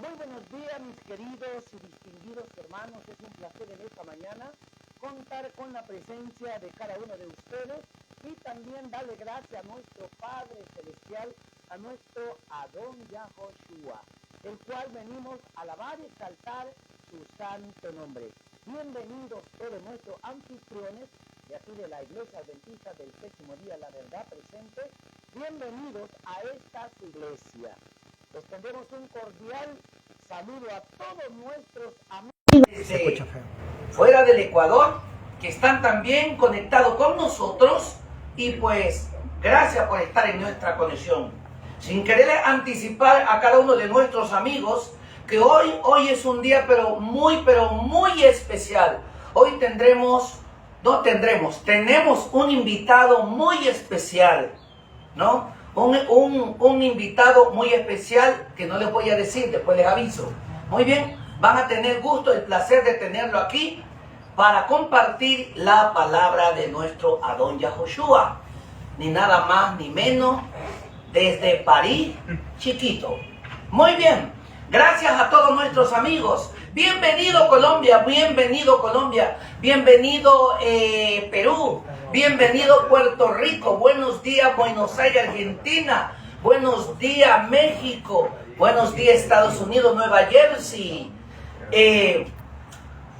Muy buenos días, mis queridos y distinguidos hermanos. Es un placer en esta mañana contar con la presencia de cada uno de ustedes y también darle gracias a nuestro Padre Celestial, a nuestro Adón Yahoshua, el cual venimos a alabar y exaltar su santo nombre. Bienvenidos todos nuestros anfitriones de aquí de la Iglesia Adventista del Séptimo Día, la Verdad Presente. Bienvenidos a esta su iglesia. Les tendremos un cordial saludo a todos nuestros amigos fuera del Ecuador, que están también conectados con nosotros, y pues gracias por estar en nuestra conexión. Sin querer anticipar a cada uno de nuestros amigos que hoy es un día pero muy especial. Hoy tenemos un invitado muy especial, ¿no? Un invitado muy especial que no les voy a decir, después les aviso. Muy bien, van a tener gusto, el placer de tenerlo aquí para compartir la palabra de nuestro Adón Yahoshua. Ni nada más ni menos, desde París, chiquito. Muy bien, gracias a todos nuestros amigos. Bienvenido Colombia, bienvenido Perú, bienvenido Puerto Rico, buenos días Buenos Aires, Argentina, buenos días México, buenos días Estados Unidos, Nueva Jersey,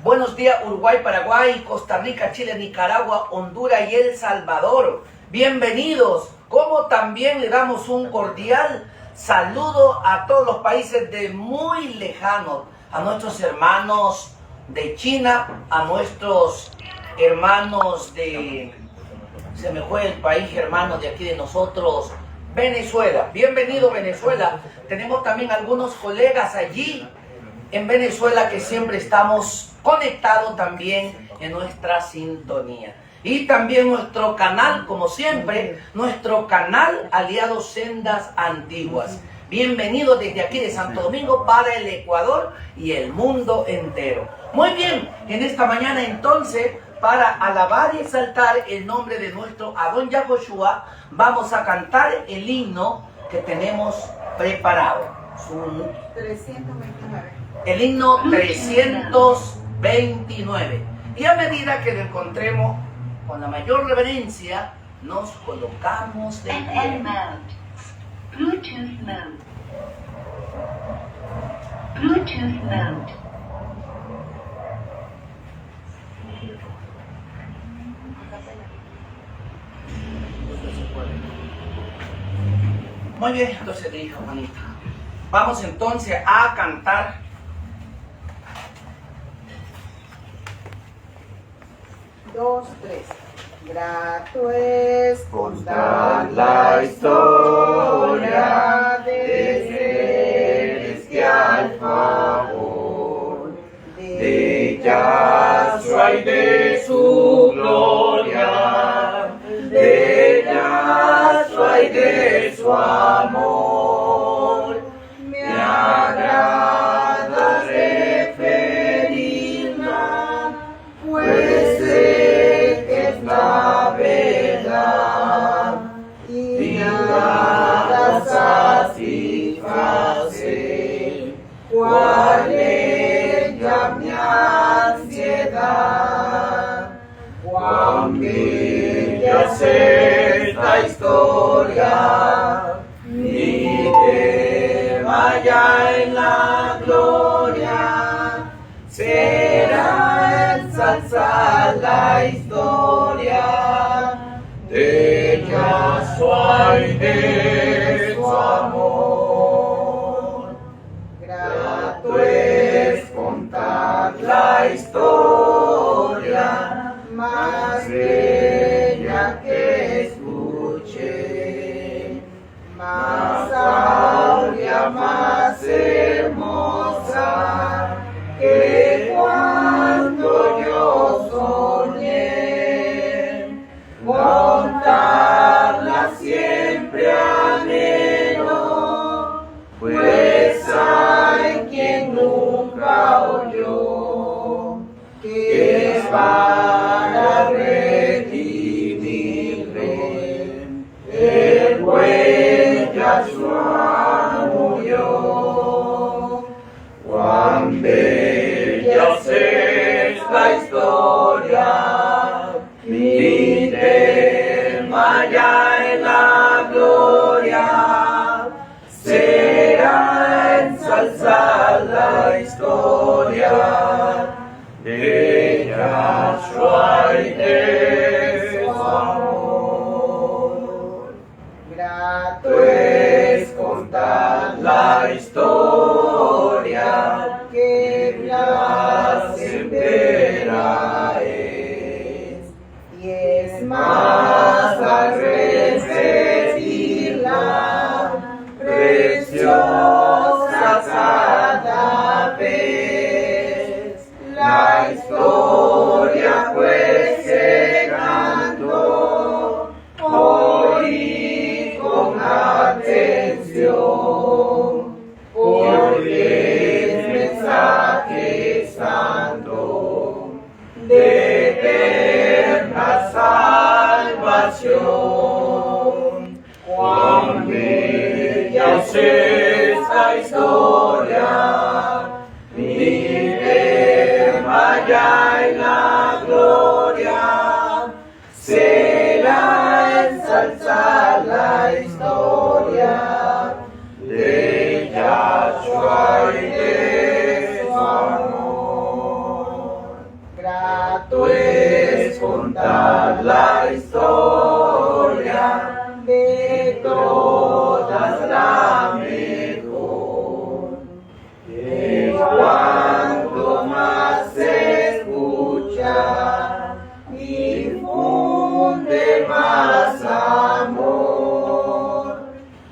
buenos días Uruguay, Paraguay, Costa Rica, Chile, Nicaragua, Honduras y El Salvador. Bienvenidos, como también le damos un cordial saludo a todos los países de muy lejanos, a nuestros hermanos de China, a nuestros hermanos de, se me fue el país hermano de aquí de nosotros, Venezuela. Bienvenido Venezuela. Tenemos también algunos colegas allí en Venezuela que siempre estamos conectados también en nuestra sintonía. Y también nuestro canal, como siempre, nuestro canal Aliados Sendas Antiguas. Bienvenidos desde aquí de Santo Domingo para el Ecuador y el mundo entero. Muy bien, en esta mañana entonces, para alabar y exaltar el nombre de nuestro Adón Yahoshua, vamos a cantar el himno que tenemos preparado. 329. El himno 329. Y a medida que lo encontremos con la mayor reverencia, nos colocamos de pie. Bluetooth mode. Bluetooth mode. Muy bien, entonces te dijo, manita. Vamos entonces a cantar. Dos, tres. Grato es contar la historia de celestial favor, de Yahshua y de su gloria, de Yahshua y de su amor. Me agrada referirla, pues sé que es la verdad y nada satisface cual ella mi ansiedad. Cuán bella es esta historia, mi tema ya en la gloria, será ensalzar la historia de Yahshua y de su amor. Grato es contar la historia más bella que escuché, más áurea, más hermosa que cuando yo soñé. Contarla siempre anhelo, pues hay quien nunca oyó, que es para redimirme el buen Yahshua murió. de Yahshua y de su amor. Grato Es contar la historia que placentera es, y es mas al repetirla, preciosa cada vez, la historia pues se cantó, oí con atención, porque es mensaje santo de eterna salvación. Cuán bella es esta historia, mi tema ya en la gloria, será ensalzar la historia de Yahshua y de su amor. grato Es contar la historia de todas la mejor. Y cuanto más se escucha, infunde más amor.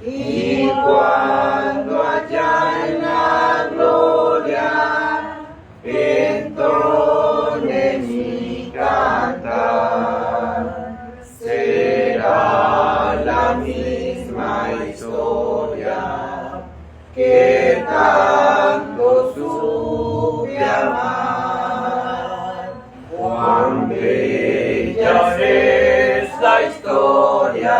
Y cuando allá en la gloria entone mi cantar, será la misma historia que tanto supe amar. Cuán bella es la historia,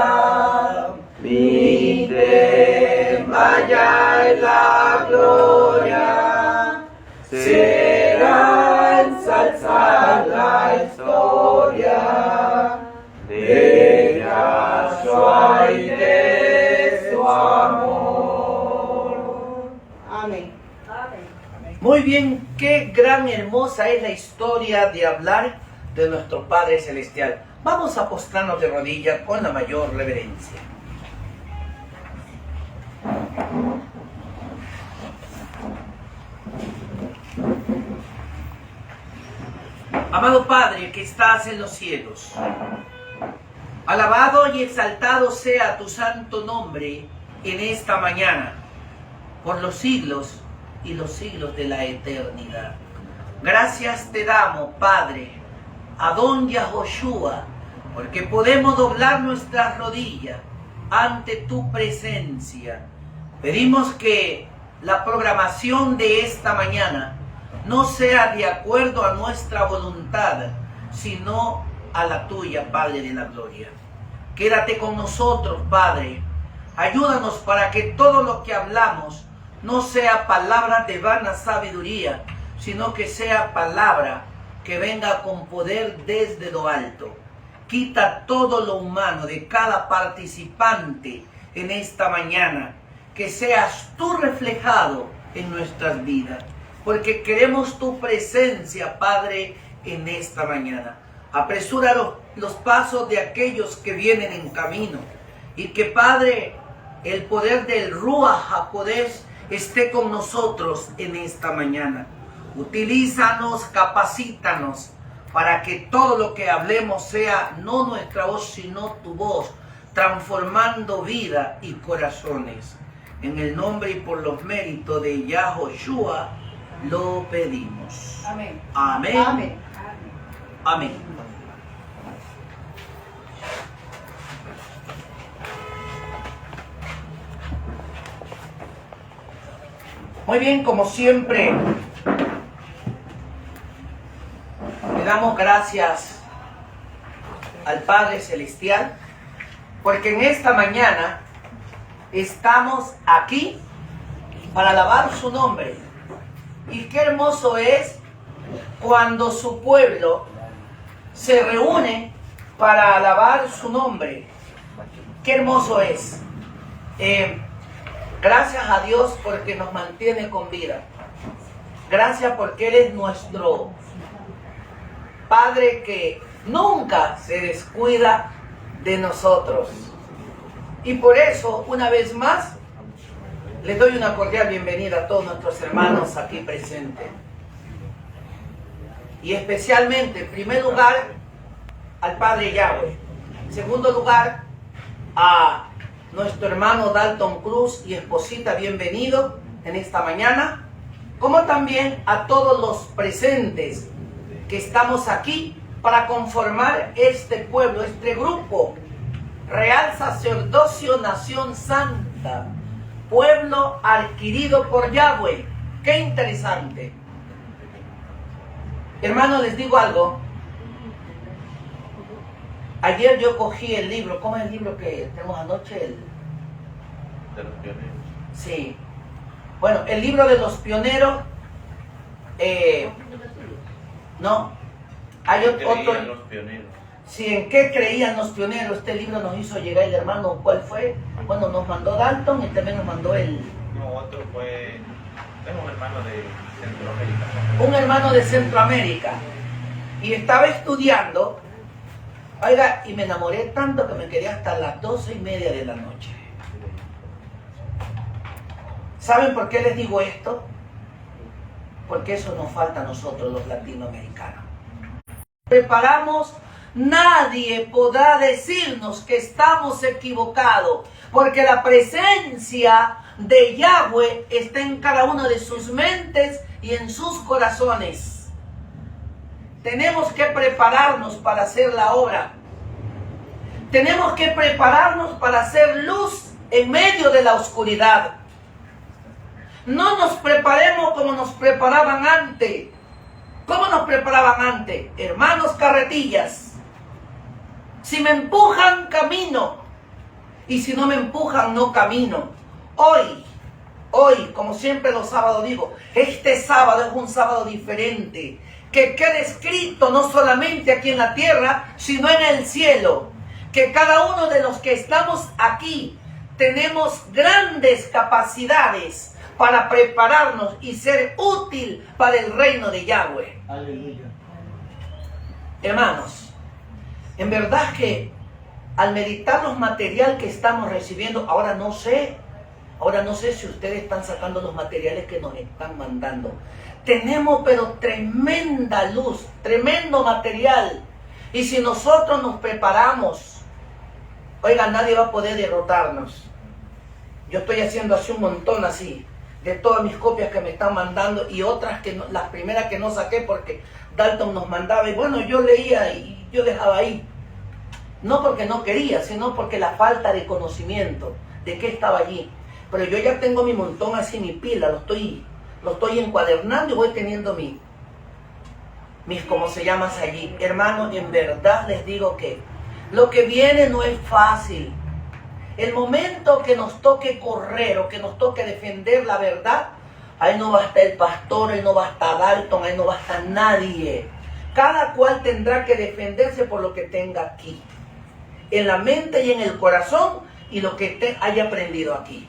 mi tema ya en la gloria, será ensalzar la historia de Yahshua y de su amor. Amén. Muy bien, qué gran hermosa es la historia de hablar de nuestro Padre Celestial. Vamos a postrarnos de rodillas con la mayor reverencia. Amado Padre que estás en los cielos, alabado y exaltado sea tu santo nombre en esta mañana, por los siglos y los siglos de la eternidad. Gracias te damos, Padre, Adón Yahoshua, porque podemos doblar nuestras rodillas ante tu presencia. Pedimos que la programación de esta mañana no sea de acuerdo a nuestra voluntad, sino a la tuya, Padre de la gloria. Quédate con nosotros, Padre. Ayúdanos para que todo lo que hablamos no sea palabra de vana sabiduría, sino que sea palabra que venga con poder desde lo alto. Quita todo lo humano de cada participante en esta mañana, que seas tú reflejado en nuestras vidas, porque queremos tu presencia, Padre, en esta mañana. Apresura los pasos de aquellos que vienen en camino, y que, Padre, el poder del Ruach HaKodesh esté con nosotros en esta mañana. Utilízanos, capacítanos, para que todo lo que hablemos sea no nuestra voz, sino tu voz, transformando vida y corazones. En el nombre y por los méritos de Yahoshua lo pedimos. Amén. Amén. Amén. Amén. Muy bien, como siempre, le damos gracias al Padre Celestial, porque en esta mañana estamos aquí para alabar su nombre. Y qué hermoso es cuando su pueblo se reúne para alabar su nombre. Qué hermoso es. Gracias a Dios porque nos mantiene con vida. Gracias porque Él es nuestro Padre que nunca se descuida de nosotros. Y por eso, una vez más, les doy una cordial bienvenida a todos nuestros hermanos aquí presentes. Y especialmente, en primer lugar, al Padre Yahweh. En segundo lugar, a nuestro hermano Dalton Cruz y esposita, bienvenido en esta mañana. Como también a todos los presentes que estamos aquí para conformar este pueblo, este grupo, Real Sacerdocio Nación Santa, pueblo adquirido por Yahweh. ¡Qué interesante! Hermanos, les digo algo. Ayer yo cogí el libro. ¿Cómo es el libro que tenemos anoche? De los pioneros. Sí. Bueno, el libro de los pioneros. No. Hay otro. Creían los pioneros. Sí, ¿en qué creían los pioneros? Este libro nos hizo llegar el hermano. ¿Cuál fue? Bueno, nos mandó Dalton y también nos mandó el... No, otro fue... Tengo un hermano de Centroamérica. Un hermano de Centroamérica. Y estaba estudiando. Oiga, y me enamoré tanto que me quedé hasta las 12:30 de la noche. ¿Saben por qué les digo esto? Porque eso nos falta a nosotros los latinoamericanos. Preparamos, nadie podrá decirnos que estamos equivocados, porque la presencia de Yahweh está en cada una de sus mentes y en sus corazones. Tenemos que prepararnos para hacer la obra. Tenemos que prepararnos para hacer luz en medio de la oscuridad. No nos preparemos como nos preparaban antes. ¿Cómo nos preparaban antes? Hermanos, carretillas. Si me empujan, camino. Y si no me empujan, no camino. Hoy, como siempre los sábados digo, este sábado es un sábado diferente. Que quede escrito no solamente aquí en la tierra, sino en el cielo. Que cada uno de los que estamos aquí tenemos grandes capacidades para prepararnos y ser útil para el reino de Yahweh. Aleluya. Hermanos, en verdad que al meditar los materiales que estamos recibiendo, ahora no sé si ustedes están sacando los materiales que nos están mandando. Tenemos pero tremenda luz, tremendo material. Y si nosotros nos preparamos, oiga, nadie va a poder derrotarnos. Yo estoy haciendo así un montón así, de todas mis copias que me están mandando y otras que no, las primeras que no saqué porque Dalton nos mandaba y bueno, yo leía y yo dejaba ahí. No porque no quería, sino porque la falta de conocimiento de qué estaba allí. Pero yo ya tengo mi montón así, mi pila, lo estoy encuadernando y voy teniendo mis como se llaman allí. Hermanos, en verdad les digo que lo que viene no es fácil. El momento que nos toque correr o que nos toque defender la verdad, ahí no va a estar el pastor, ahí no va a estar Dalton, ahí no va a estar nadie. Cada cual tendrá que defenderse por lo que tenga aquí, en la mente y en el corazón, y lo que haya aprendido aquí.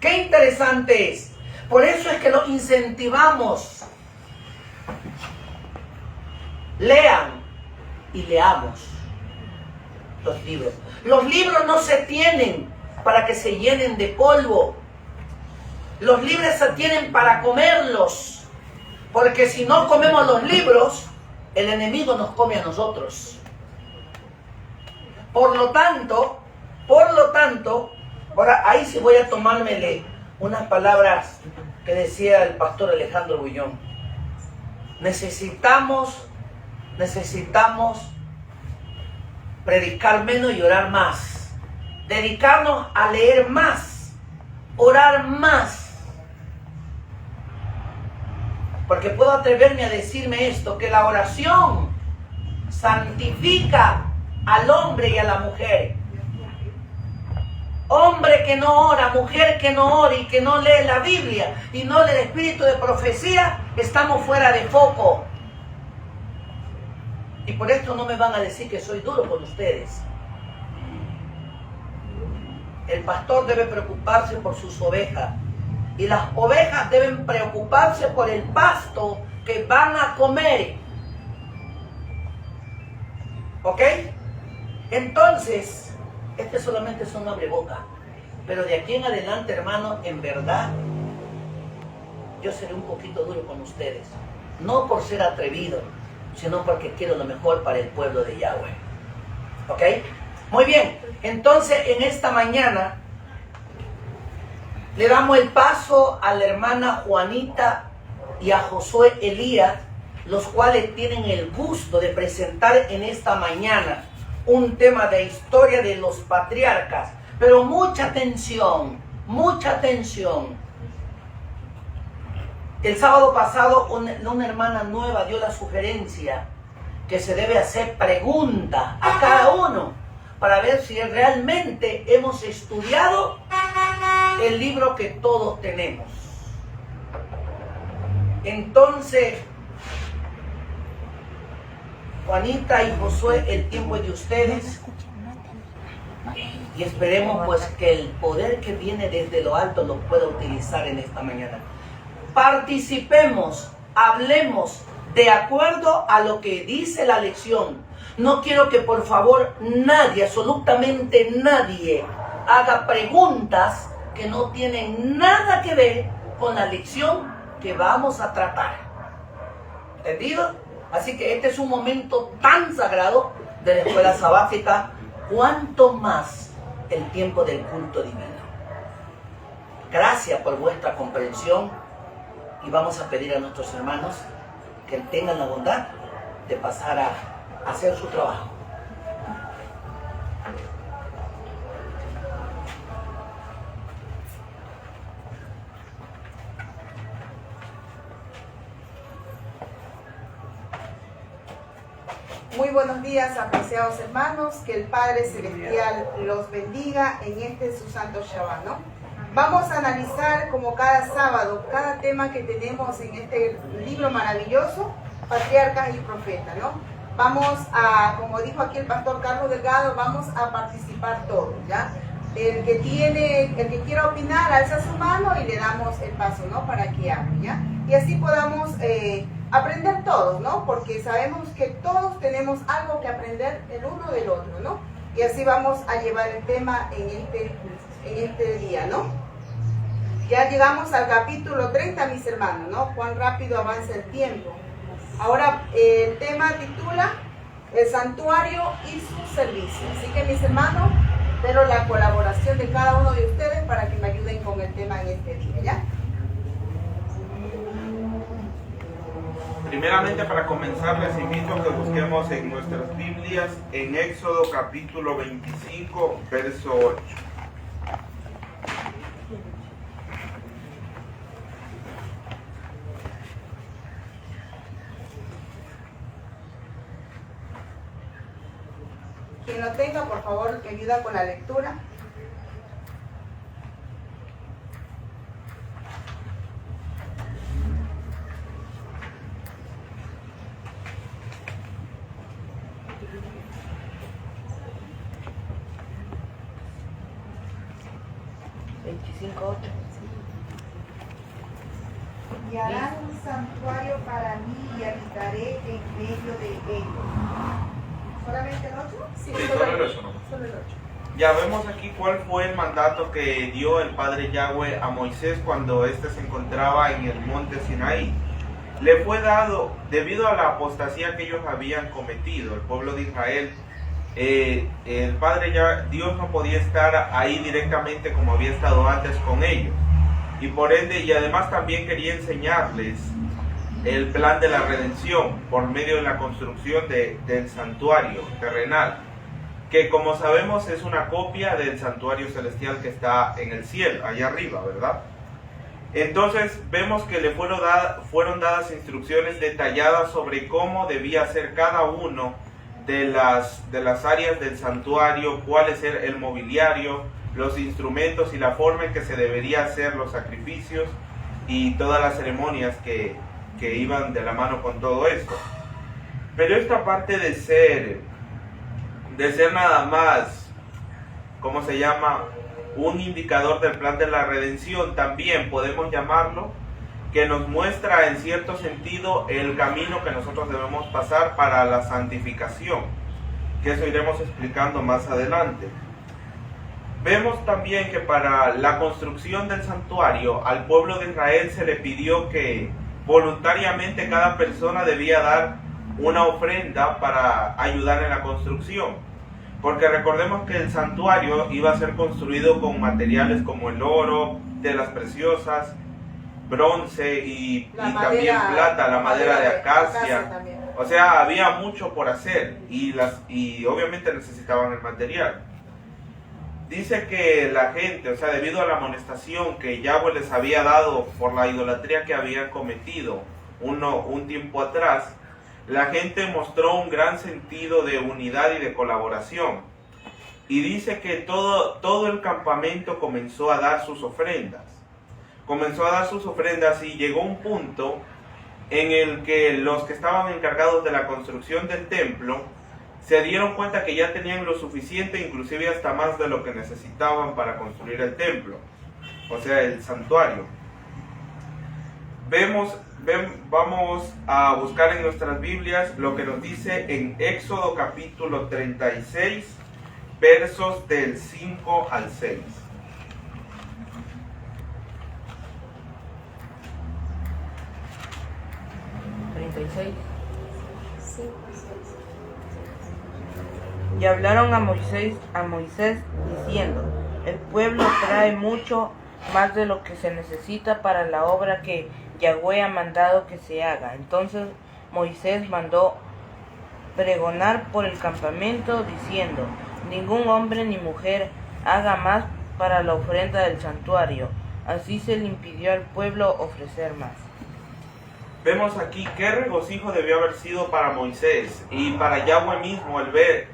Qué interesante es. Por eso es que lo incentivamos. Lean y leamos los libros. Los libros no se tienen para que se llenen de polvo. Los libros se tienen para comerlos. Porque si no comemos los libros, el enemigo nos come a nosotros. Por lo tanto, ahora ahí sí voy a tomármele unas palabras que decía el pastor Alejandro Bullón. Necesitamos predicar menos y orar más. Dedicarnos a leer más, orar más. Porque puedo atreverme a decirme esto, que la oración santifica al hombre y a la mujer. Hombre que no ora, mujer que no ora y que no lee la Biblia y no lee el espíritu de profecía, estamos fuera de foco. Y por esto no me van a decir que soy duro con ustedes. El pastor debe preocuparse por sus ovejas. Y las ovejas deben preocuparse por el pasto que van a comer. ¿Ok? Entonces, este solamente es un abreboca. Pero de aquí en adelante, hermano, en verdad, yo seré un poquito duro con ustedes. No por ser atrevido, sino porque quiero lo mejor para el pueblo de Yahweh. ¿Ok? Muy bien. Entonces, en esta mañana, le damos el paso a la hermana Juanita y a Josué Elías, los cuales tienen el gusto de presentar en esta mañana un tema de historia de los patriarcas. Pero mucha atención, mucha atención. El sábado pasado una hermana nueva dio la sugerencia que se debe hacer preguntas a cada uno para ver si realmente hemos estudiado el libro que todos tenemos. Entonces, Juanita y Josué, el tiempo es de ustedes. Y esperemos pues que el poder que viene desde lo alto lo pueda utilizar en esta mañana. Participemos, hablemos de acuerdo a lo que dice la lección. No quiero que por favor nadie, absolutamente nadie, haga preguntas que no tienen nada que ver con la lección que vamos a tratar. ¿Entendido? Así que este es un momento tan sagrado de la escuela sabática, cuanto más el tiempo del culto divino. Gracias por vuestra comprensión y vamos a pedir a nuestros hermanos que tengan la bondad de pasar a hacer su trabajo. Muy buenos días, apreciados hermanos, que el Padre Celestial los bendiga en este su santo Shabbat, ¿no? Vamos a analizar como cada sábado, cada tema que tenemos en este libro maravilloso, Patriarcas y Profetas, ¿no? Vamos a, como dijo aquí el pastor Carlos Delgado, vamos a participar todos, ¿ya? El que quiera opinar, alza su mano y le damos el paso, ¿no? Para que hable, ¿ya? Y así podamos aprender todos, ¿no? Porque sabemos que todos tenemos algo que aprender el uno del otro, ¿no? Y así vamos a llevar el tema en este día, ¿no? Ya llegamos al capítulo 30, mis hermanos, ¿no? Cuán rápido avanza el tiempo. Ahora el tema titula El santuario y su servicio. Así que, mis hermanos, espero la colaboración de cada uno de ustedes para que me ayuden con el tema en este día, ¿ya? Primeramente, para comenzar, les invito a que busquemos en nuestras Biblias en Éxodo capítulo 25, verso 8. Quien lo tenga, por favor, que ayuda con la lectura. Y harán un santuario para mí y habitaré en medio de ellos. ¿Solamente el 8? Sí, solo el 8, ¿no? Solo el 8. Ya vemos aquí cuál fue el mandato que dio el Padre Yahweh a Moisés cuando éste se encontraba en el monte Sinaí. Le fue dado, debido a la apostasía que ellos habían cometido, el pueblo de Israel, el Padre Dios no podía estar ahí directamente como había estado antes con ellos. Y por ende, y además también quería enseñarles el plan de la redención por medio de la construcción del santuario terrenal, que como sabemos es una copia del santuario celestial que está en el cielo, allá arriba, ¿verdad? Entonces vemos que le fueron dadas instrucciones detalladas sobre cómo debía ser cada uno de las áreas del santuario, cuál es el mobiliario, los instrumentos y la forma en que se debería hacer los sacrificios y todas las ceremonias que iban de la mano con todo esto. Pero esta parte de ser nada más, ¿cómo se llama? Un indicador del plan de la redención, también podemos llamarlo, que nos muestra en cierto sentido el camino que nosotros debemos pasar para la santificación, que eso iremos explicando más adelante. Vemos también que para la construcción del santuario al pueblo de Israel se le pidió que voluntariamente cada persona debía dar una ofrenda para ayudar en la construcción, porque recordemos que el santuario iba a ser construido con materiales como el oro, telas preciosas, bronce y también plata, la madera de acacia. O sea, había mucho por hacer y obviamente necesitaban el material. Dice que la gente, o sea, debido a la amonestación que Yahweh les había dado por la idolatría que habían cometido un tiempo atrás, la gente mostró un gran sentido de unidad y de colaboración. Y dice que todo el campamento comenzó a dar sus ofrendas. Comenzó a dar sus ofrendas y llegó un punto en el que los que estaban encargados de la construcción del templo se dieron cuenta que ya tenían lo suficiente, inclusive hasta más de lo que necesitaban para construir el templo, o sea, el santuario. Vamos a buscar en nuestras Biblias lo que nos dice en Éxodo capítulo 36, versos del 5 al 6. Y hablaron a Moisés diciendo: el pueblo trae mucho más de lo que se necesita para la obra que Yahweh ha mandado que se haga. Entonces Moisés mandó pregonar por el campamento diciendo: ningún hombre ni mujer haga más para la ofrenda del santuario. Así se le impidió al pueblo ofrecer más. Vemos aquí qué regocijo debió haber sido para Moisés y para Yahweh mismo.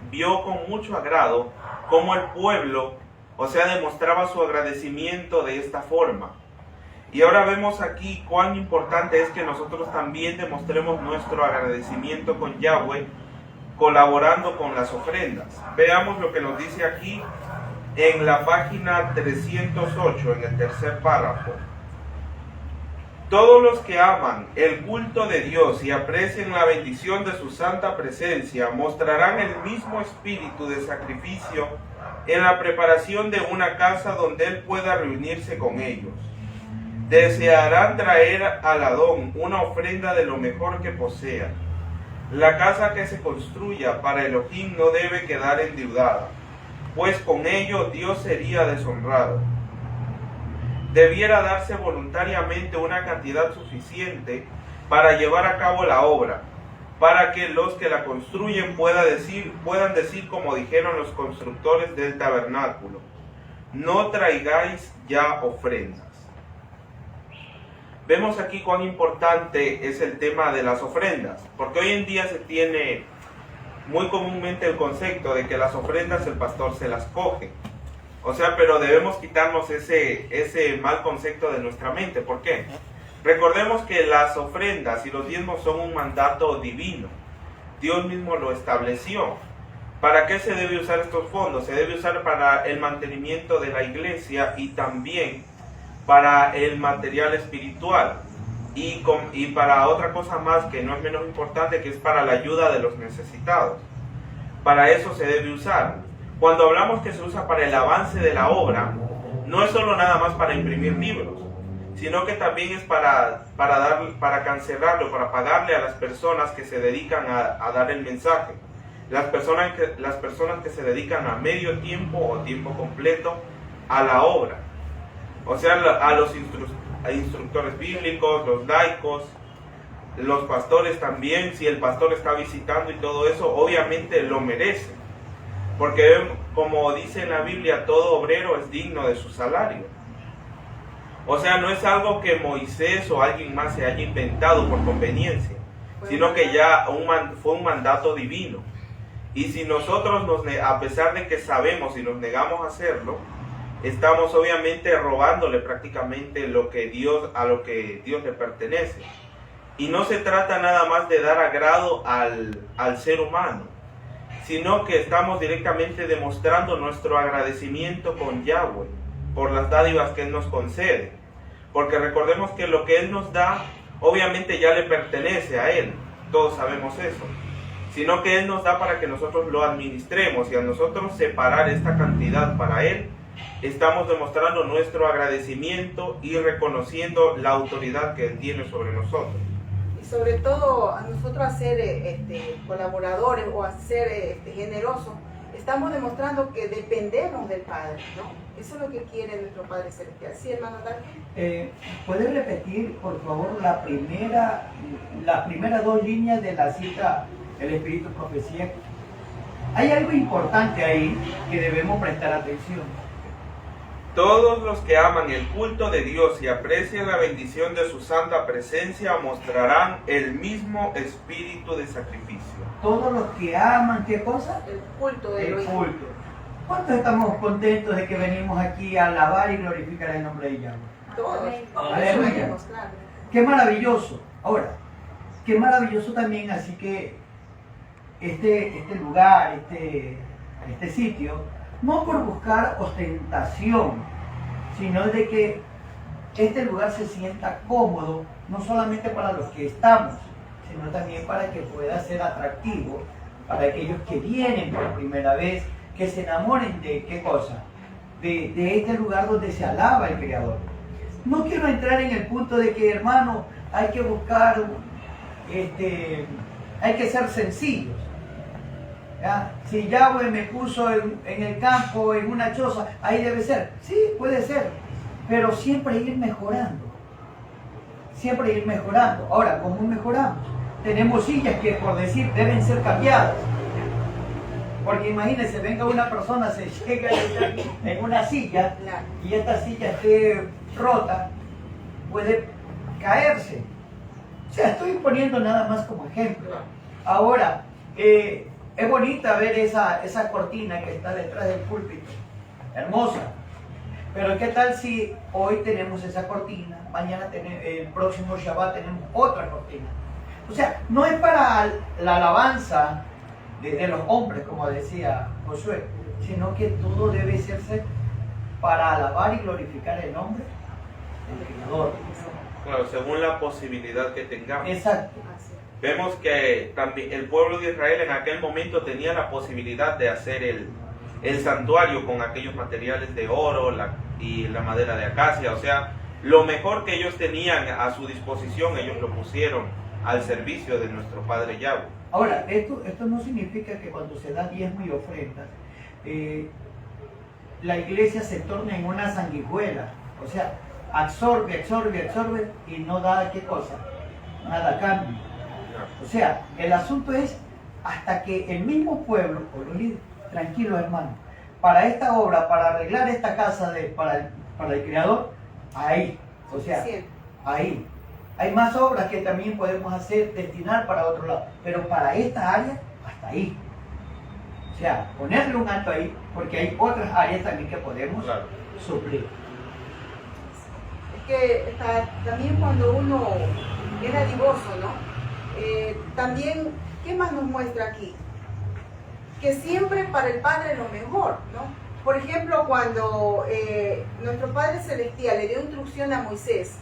Vio con mucho agrado cómo el pueblo, o sea, demostraba su agradecimiento de esta forma. Y ahora vemos aquí cuán importante es que nosotros también demostremos nuestro agradecimiento con Yahweh, colaborando con las ofrendas. Veamos lo que nos dice aquí en la página 308, en el tercer párrafo. Todos los que aman el culto de Dios y aprecien la bendición de su santa presencia mostrarán el mismo espíritu de sacrificio en la preparación de una casa donde Él pueda reunirse con ellos. Desearán traer al Adón una ofrenda de lo mejor que posea. La casa que se construya para Elohim no debe quedar endeudada, pues con ello Dios sería deshonrado. Debiera darse voluntariamente una cantidad suficiente para llevar a cabo la obra, para que los que la construyen puedan decir como dijeron los constructores del tabernáculo: no traigáis ya ofrendas. Vemos aquí cuán importante es el tema de las ofrendas, porque hoy en día se tiene muy comúnmente el concepto de que las ofrendas el pastor se las coge. O sea, pero debemos quitarnos ese mal concepto de nuestra mente. ¿Por qué? Recordemos que las ofrendas y los diezmos son un mandato divino. Dios mismo lo estableció. ¿Para qué se debe usar estos fondos? Se debe usar para el mantenimiento de la iglesia y también para el material espiritual. Y para otra cosa más que no es menos importante, que es para la ayuda de los necesitados. Para eso se debe usar. Cuando hablamos que se usa para el avance de la obra, no es solo nada más para imprimir libros, sino que también es para cancelarlo, para pagarle a las personas que se dedican a dar el mensaje. Las personas que se dedican a medio tiempo o tiempo completo a la obra. O sea, a los instructores bíblicos, los laicos, los pastores también. Si el pastor está visitando y todo eso, obviamente lo merece. Porque como dice en la Biblia, todo obrero es digno de su salario. O sea, no es algo que Moisés o alguien más se haya inventado por conveniencia, sino que ya fue un mandato divino. Y si nosotros, a pesar de que sabemos y nos negamos a hacerlo, estamos obviamente robándole prácticamente a lo que Dios le pertenece. Y no se trata nada más de dar agrado al ser humano, sino que estamos directamente demostrando nuestro agradecimiento con Yahweh por las dádivas que Él nos concede. porque recordemos que lo que Él nos da, obviamente ya le pertenece a Él, todos sabemos eso, sino que Él nos da para que nosotros lo administremos, y a nosotros separar esta cantidad para Él, estamos demostrando nuestro agradecimiento y reconociendo la autoridad que Él tiene sobre nosotros. Y sobre todo a nosotros a ser colaboradores o a ser generosos, estamos demostrando que dependemos del Padre, ¿no? Eso es lo que quiere nuestro Padre Celestial. ¿Sí, hermano Darky? ¿Puedes repetir, por favor, las primeras dos líneas de la cita El Espíritu Profecía? Hay algo importante ahí que debemos prestar atención. Todos los que aman el culto de Dios y aprecian la bendición de su santa presencia mostrarán el mismo espíritu de sacrificio. Todos los que aman, ¿qué cosa? El culto de El Elohim. culto. ¿Cuántos estamos contentos de que venimos aquí a alabar y glorificar el nombre de Yahweh? Todos. Aleluya. Venimos, claro. ¡Qué maravilloso! Ahora, qué maravilloso también, así que este lugar, este sitio, no por buscar ostentación, sino de que este lugar se sienta cómodo, no solamente para los que estamos, sino también para que pueda ser atractivo para aquellos que vienen por primera vez, que se enamoren de ¿qué cosa? De este lugar donde se alaba el Creador. No quiero entrar en el punto de que, hermano, hay que buscar, hay que ser sencillos. ¿Ya? Si Yahweh me puso en el campo, en una choza, ahí debe ser. Sí, puede ser, pero siempre ir mejorando. Siempre ir mejorando. Ahora, ¿cómo mejoramos? Tenemos sillas que, por decir, deben ser cambiadas. Porque imagínense, venga una persona, se llega en una silla y esta silla esté rota, puede caerse. O sea, estoy poniendo nada más como ejemplo. Ahora, es bonita ver esa cortina que está detrás del púlpito, hermosa. Pero ¿qué tal si hoy tenemos esa cortina, mañana el próximo Shabbat tenemos otra cortina? O sea, no es para la alabanza de los hombres, como decía Josué, sino que todo debe ser para alabar y glorificar el nombre del Creador. Claro, según la posibilidad que tengamos. Exacto. Vemos que también el pueblo de Israel en aquel momento tenía la posibilidad de hacer el santuario con aquellos materiales de oro y la madera de acacia. O sea, lo mejor que ellos tenían a su disposición, ellos lo pusieron al servicio de nuestro Padre Yahweh. Ahora, esto no significa que cuando se da diezmo y ofrendas, la iglesia se torna en una sanguijuela. O sea, absorbe y no da ¿qué cosa? Nada a cambio. O sea, el asunto es hasta que el mismo pueblo, o los líderes, tranquilo hermano, para esta obra, para arreglar esta casa para el Creador, ahí, o sea, ahí. Hay más obras que también podemos hacer, destinar para otro lado, pero para esta área, hasta ahí. O sea, ponerle un alto ahí, porque hay otras áreas también que podemos suplir. Es que también cuando uno es dadivoso, ¿no? También, ¿qué más nos muestra aquí? Que siempre para el Padre lo mejor, ¿no? Por ejemplo, cuando nuestro Padre Celestial le dio instrucción a Moisés,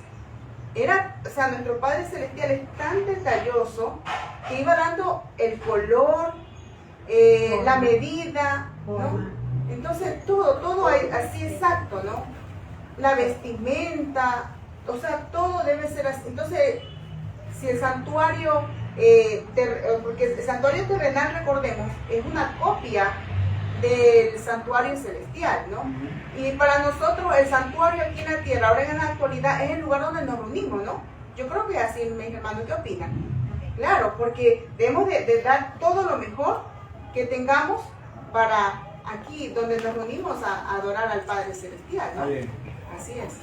nuestro Padre Celestial es tan detalloso que iba dando el color, la medida, ¿no? Entonces todo así exacto, ¿no? La vestimenta, o sea, todo debe ser así. Entonces, si el santuario, porque el santuario terrenal, recordemos, es una copia del santuario celestial, ¿no? Y para nosotros el santuario aquí en la tierra, ahora en la actualidad, es el lugar donde nos reunimos, ¿no? Yo creo que así, mis hermanos, ¿qué opinan? Claro, porque debemos de dar todo lo mejor que tengamos para aquí, donde nos reunimos a adorar al Padre Celestial, ¿no? Así es.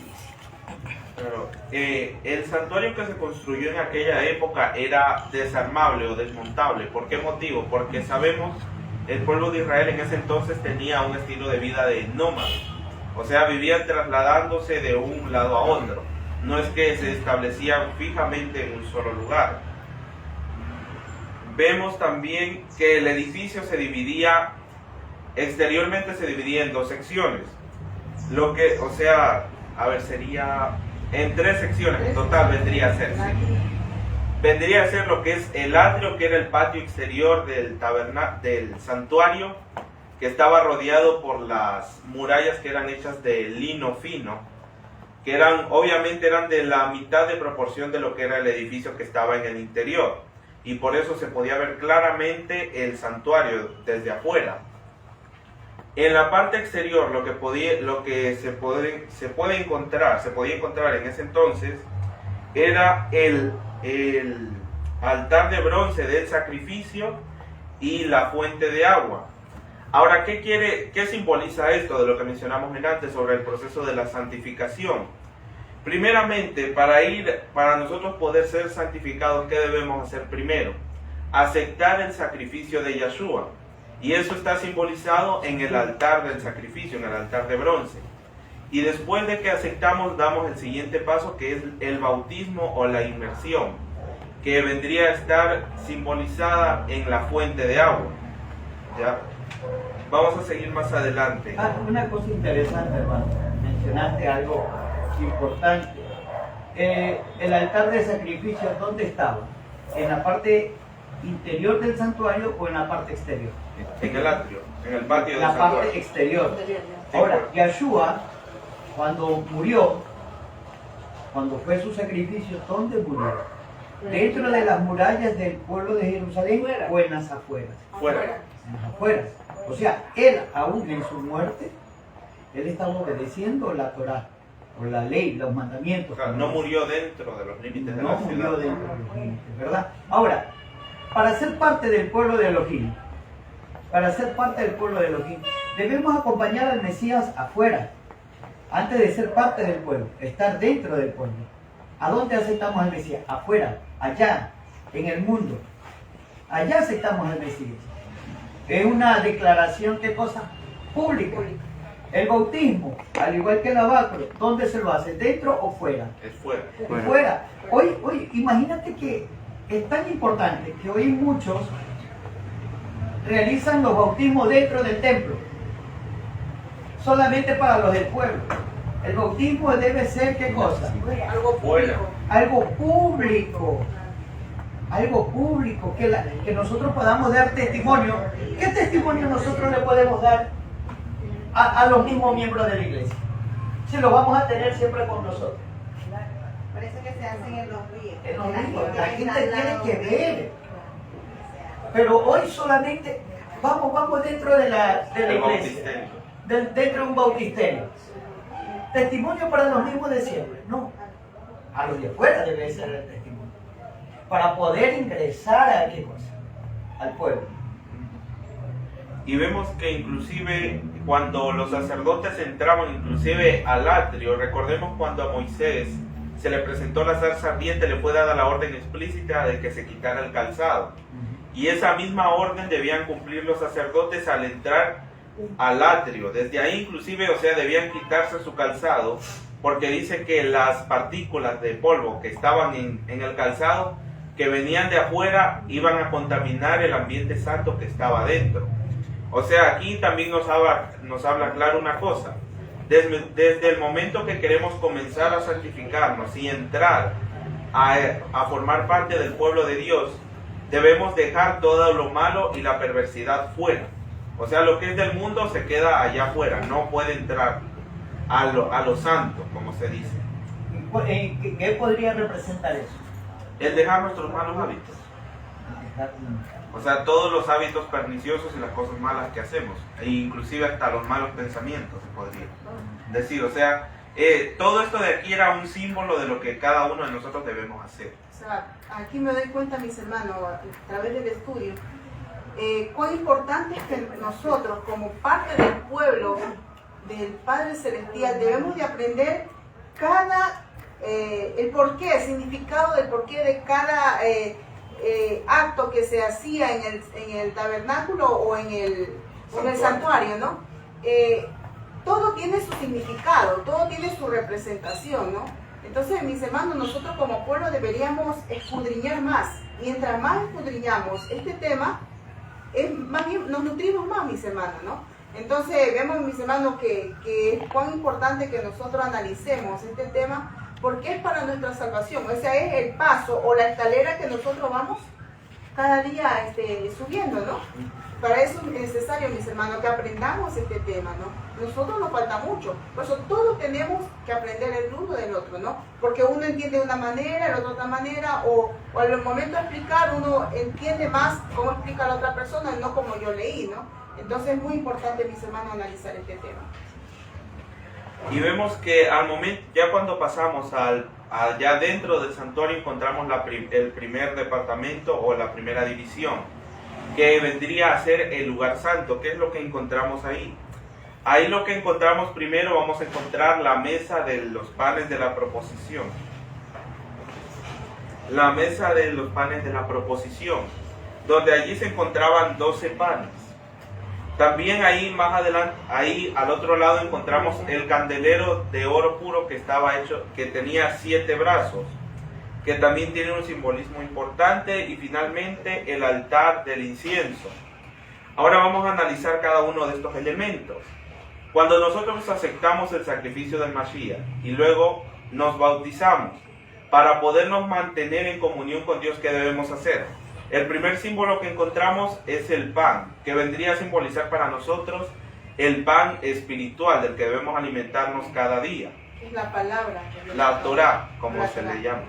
Pero, el santuario que se construyó en aquella época era desarmable o desmontable. ¿Por qué motivo? Porque sabemos, el pueblo de Israel en ese entonces tenía un estilo de vida de nómada. O sea, vivían trasladándose de un lado a otro. No es que se establecían fijamente en un solo lugar. Vemos también que el edificio se dividía, exteriormente se dividía en dos secciones. Lo que, o sea, a ver, sería En 3 secciones en total vendría a ser. Sí. Vendría a ser lo que es el atrio, que era el patio exterior del santuario, que estaba rodeado por las murallas que eran hechas de lino fino, que obviamente eran de la mitad de proporción de lo que era el edificio que estaba en el interior, y por eso se podía ver claramente el santuario desde afuera. En la parte exterior lo que se podía encontrar en ese entonces era el altar de bronce del sacrificio y la fuente de agua. Ahora, ¿qué simboliza esto de lo que mencionamos antes sobre el proceso de la santificación? Primeramente, para nosotros poder ser santificados, ¿qué debemos hacer primero? Aceptar el sacrificio de Yeshua. Y eso está simbolizado en el altar del sacrificio, en el altar de bronce. Y después de que aceptamos, damos el siguiente paso, que es el bautismo o la inmersión, que vendría a estar simbolizada en la fuente de agua. ¿Ya? Vamos a seguir más adelante. Una cosa interesante, hermano. Mencionaste algo importante. El altar de sacrificio, ¿dónde estaba? ¿En la parte interior del santuario o en la parte exterior? En el atrio, en el patio del la santuario. Parte exterior. Ahora, Yeshua, cuando murió, cuando fue su sacrificio, ¿dónde murió? ¿Dentro de las murallas del pueblo de Jerusalén o en las afueras? Fuera. En las afueras. O sea, él aún en su muerte, él estaba obedeciendo la Torá, o la ley, los mandamientos. O sea, no murió dentro de los límites de la ciudad. No murió dentro de los límites, ¿verdad? Ahora, para ser parte del pueblo de Elohim, debemos acompañar al Mesías afuera, antes de ser parte del pueblo, estar dentro del pueblo. ¿A dónde aceptamos al Mesías? Afuera, allá, en el mundo. Allá aceptamos al Mesías. Es una declaración, ¿qué cosa? Pública. El bautismo, al igual que el lavacro, ¿dónde se lo hace? ¿Dentro o fuera? Es fuera. Es fuera. Hoy, imagínate que es tan importante que hoy muchos realizan los bautismos dentro del templo, solamente para los del pueblo. El bautismo debe ser, ¿qué cosa? Algo público. Algo público. Algo público, que nosotros podamos dar testimonio. ¿Qué testimonio nosotros le podemos dar a los mismos miembros de la iglesia? Si lo vamos a tener siempre con nosotros. Por eso que se hacen en los ríos. En los ríos, la gente tiene que ver. Pero hoy solamente vamos dentro de la iglesia, dentro de un bautisterio. Testimonio para los mismos de siempre, no. A los de afuera debe ser el testimonio. Para poder ingresar a qué cosa, al pueblo. Y vemos que inclusive cuando los sacerdotes entraban inclusive al atrio, recordemos cuando a Moisés se le presentó la zarza ardiente, le fue dada la orden explícita de que se quitara el calzado. Y esa misma orden debían cumplir los sacerdotes al entrar al atrio. Desde ahí inclusive, o sea, debían quitarse su calzado, porque dice que las partículas de polvo que estaban en el calzado, que venían de afuera, iban a contaminar el ambiente santo que estaba dentro. O sea, aquí también nos habla claro una cosa. Desde el momento que queremos comenzar a santificarnos y entrar a formar parte del pueblo de Dios, debemos dejar todo lo malo y la perversidad fuera. O sea, lo que es del mundo se queda allá afuera, no puede entrar a lo santo, como se dice. ¿Qué podría representar eso? El dejar nuestros malos hábitos. O sea, todos los hábitos perniciosos y las cosas malas que hacemos, e inclusive hasta los malos pensamientos, se podría decir. O sea, todo esto de aquí era un símbolo de lo que cada uno de nosotros debemos hacer. O sea, aquí me doy cuenta, mis hermanos, a través del estudio, cuán importante es que nosotros, como parte del pueblo del Padre Celestial, debemos de aprender el porqué, el significado del porqué de cada acto que se hacía en el tabernáculo o en el santuario, ¿no? Todo tiene su significado, todo tiene su representación, ¿no? Entonces, mis hermanos, nosotros como pueblo deberíamos escudriñar más. Mientras más escudriñamos este tema, más bien nos nutrimos más, mis hermanos, ¿no? Entonces, vemos, mis hermanos, que es cuán importante que nosotros analicemos este tema, porque es para nuestra salvación. O sea, es el paso o la escalera que nosotros vamos cada día subiendo, ¿no? Para eso es necesario, mis hermanos, que aprendamos este tema, ¿no? Nosotros nos falta mucho, por eso todos tenemos que aprender el uno del otro, ¿no? Porque uno entiende de una manera, el otro de otra manera, o al momento de explicar uno entiende más cómo explica la otra persona, no como yo leí, ¿no? Entonces es muy importante, mis hermanos, analizar este tema. Y vemos que al momento, ya cuando pasamos allá dentro del santuario, encontramos el primer departamento o la primera división, que vendría a ser el lugar santo. ¿Qué es lo que encontramos ahí? Ahí lo que encontramos primero, vamos a encontrar la mesa de los panes de la proposición. La mesa de los panes de la proposición, donde allí se encontraban 12 panes. También ahí más adelante, ahí al otro lado encontramos el candelero de oro puro que estaba hecho, que tenía 7 brazos, que también tiene un simbolismo importante, y finalmente el altar del incienso. Ahora vamos a analizar cada uno de estos elementos. Cuando nosotros aceptamos el sacrificio del Mashiach y luego nos bautizamos, para podernos mantener en comunión con Dios, ¿qué debemos hacer? El primer símbolo que encontramos es el pan, que vendría a simbolizar para nosotros el pan espiritual del que debemos alimentarnos cada día. Es la palabra. La Torah, como se le llama.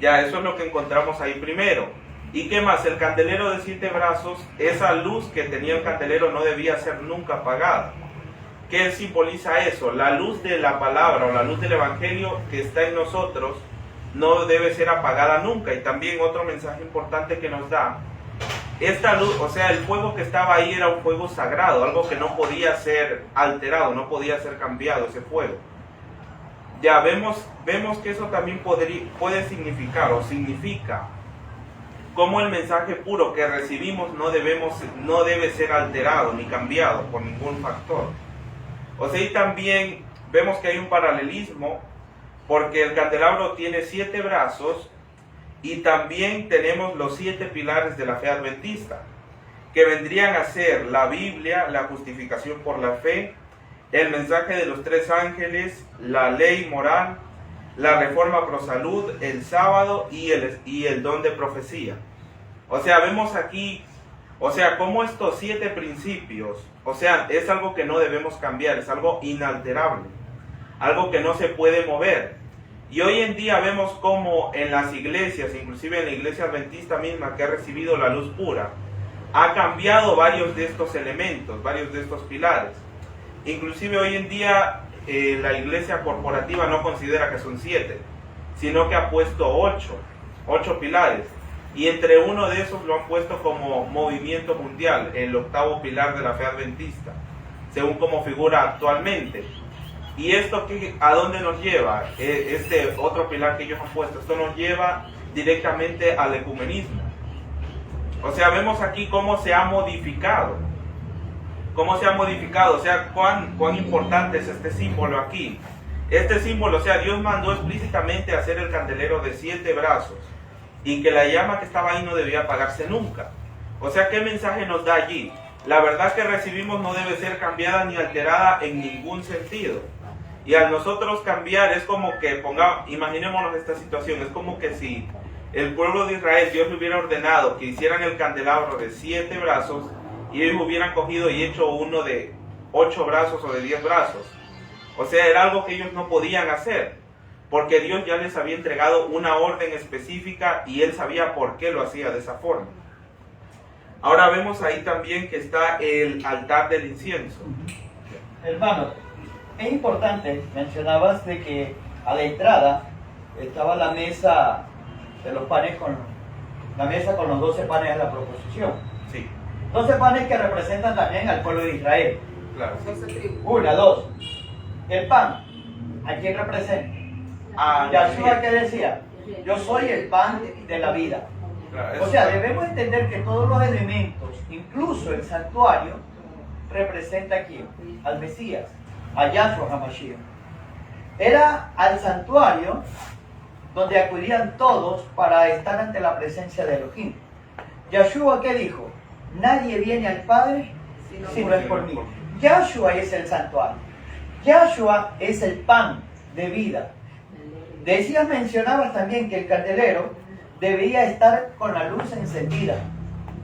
Ya, eso es lo que encontramos ahí primero. ¿Y qué más? El candelero de 7 brazos, esa luz que tenía el candelero no debía ser nunca apagada. ¿Qué simboliza eso? La luz de la palabra o la luz del evangelio que está en nosotros no debe ser apagada nunca. Y también otro mensaje importante que nos da, esta luz, o sea, el fuego que estaba ahí era un fuego sagrado, algo que no podía ser alterado, no podía ser cambiado, ese fuego. Ya vemos que eso también puede significar o significa cómo el mensaje puro que recibimos no debe ser alterado ni cambiado por ningún factor. O sea, y también vemos que hay un paralelismo, porque el candelabro tiene 7 brazos y también tenemos los 7 pilares de la fe adventista, que vendrían a ser la Biblia, la justificación por la fe, el mensaje de los 3 ángeles, la ley moral, la reforma pro salud, el sábado y el don de profecía. O sea, vemos aquí, o sea, cómo estos 7 principios, o sea, es algo que no debemos cambiar, es algo inalterable, algo que no se puede mover. Y hoy en día vemos cómo en las iglesias, inclusive en la iglesia adventista misma que ha recibido la luz pura, ha cambiado varios de estos elementos, varios de estos pilares. Inclusive hoy en día la iglesia corporativa no considera que son 7, sino que ha puesto 8 pilares. Y entre uno de esos lo han puesto como movimiento mundial, el 8º pilar de la fe adventista, según como figura actualmente. ¿Y esto a dónde nos lleva? Este otro pilar que ellos han puesto, esto nos lleva directamente al ecumenismo. O sea, vemos aquí cómo se ha modificado. Cómo se ha modificado, o sea, cuán importante es este símbolo aquí. Este símbolo, o sea, Dios mandó explícitamente hacer el candelero de 7 brazos y que la llama que estaba ahí no debía apagarse nunca. O sea, ¿qué mensaje nos da allí? La verdad que recibimos no debe ser cambiada ni alterada en ningún sentido. Y al nosotros cambiar es como que, imaginémonos esta situación, es como que si el pueblo de Israel, Dios le hubiera ordenado que hicieran el candelabro de 7 brazos y ellos hubieran cogido y hecho uno de 8 brazos o de 10 brazos. O sea, era algo que ellos no podían hacer, porque Dios ya les había entregado una orden específica y Él sabía por qué lo hacía de esa forma. Ahora vemos ahí también que está el altar del incienso. Hermano, es importante, mencionabas de que a la entrada estaba la mesa de los panes con los 12 panes de la proposición. Sí. 12 panes que representan también al pueblo de Israel. Claro. 1, 2. El pan, ¿a quién representa? Yahshua, que decía, yo soy el pan de la vida. Claro, o sea, debemos entender que todos los elementos, incluso el santuario, representa a quién? Al Mesías, a Yahshua HaMashiach. Era al santuario donde acudían todos para estar ante la presencia de Elohim. Yahshua, ¿qué dijo? Nadie viene al Padre si no es por mí. Yahshua es el santuario. Yahshua es el pan de vida. Mencionabas también que el candelero debía estar con la luz encendida.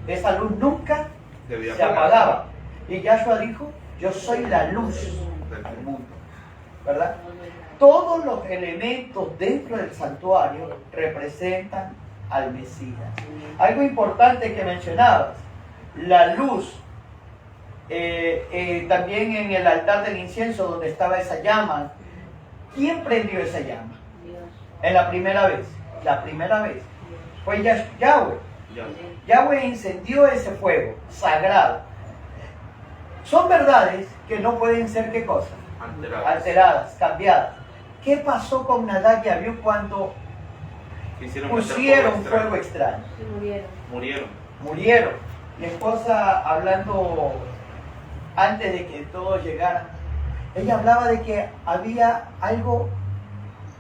Esa luz nunca Debía se apagaba. Y Yahshua dijo, yo soy la luz del mundo. ¿Verdad? Todos los elementos dentro del santuario representan al Mesías. Algo importante que mencionabas, la luz, también en el altar del incienso donde estaba esa llama. ¿Quién prendió esa llama? En la primera vez fue Yahweh. Yahweh encendió ese fuego sagrado. Son verdades que no pueden ser, ¿qué cosa? Alteradas, cambiadas. ¿Qué pasó con Nadab y Abiú cuando pusieron fuego extraño? Murieron. Mi esposa, hablando antes de que todos llegaran, ella hablaba de que había algo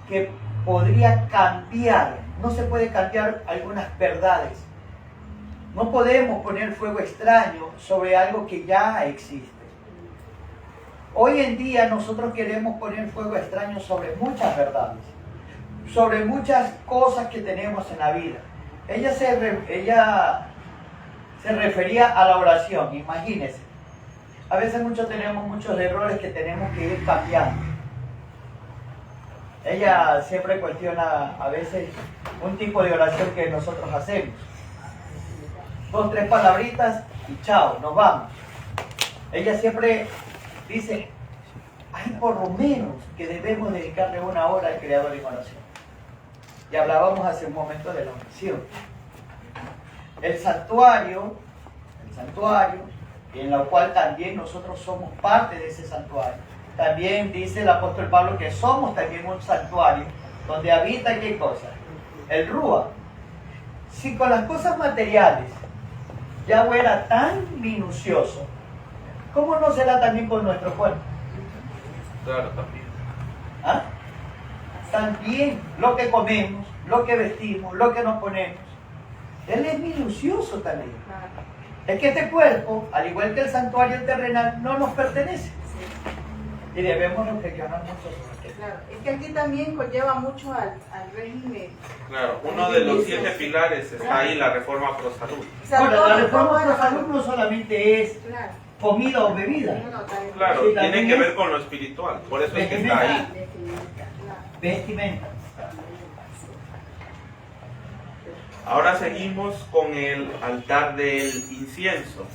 que podría cambiar. No se puede cambiar algunas verdades. No podemos poner fuego extraño sobre algo que ya existe. Hoy en día nosotros queremos poner fuego extraño sobre muchas verdades, sobre muchas cosas que tenemos en la vida. Ella se refería a la oración, imagínense. A veces tenemos muchos errores que tenemos que ir cambiando. Ella siempre cuestiona a veces un tipo de oración que nosotros hacemos. 2, 3 palabritas y chao, nos vamos. Ella siempre dice, hay por lo menos que debemos dedicarle 1 hora al Creador en oración. Y hablábamos hace un momento de la oración. El santuario, en la cual también nosotros somos parte de ese santuario. También dice el apóstol Pablo que somos también un santuario donde habita ¿qué cosa? El Rúa. Si con las cosas materiales Yahweh era tan minucioso, ¿cómo no será también con nuestro cuerpo? Claro, también. ¿Ah? También lo que comemos, lo que vestimos, lo que nos ponemos. Él es minucioso también. Es que este cuerpo, al igual que el santuario terrenal, no nos pertenece. Y debemos reflexionar mucho sobre esto. Claro, es que aquí también conlleva mucho al régimen. Claro, uno de los 7 pilares está ahí, la reforma pro salud. O sea, Bueno, todo- la reforma todo pro era- salud no solamente es Claro. comida o bebida, No, también. Claro, Sí, tiene también que es- ver con lo espiritual, por eso es que está ahí. Claro. vestimenta. Ahora seguimos con el altar del incienso.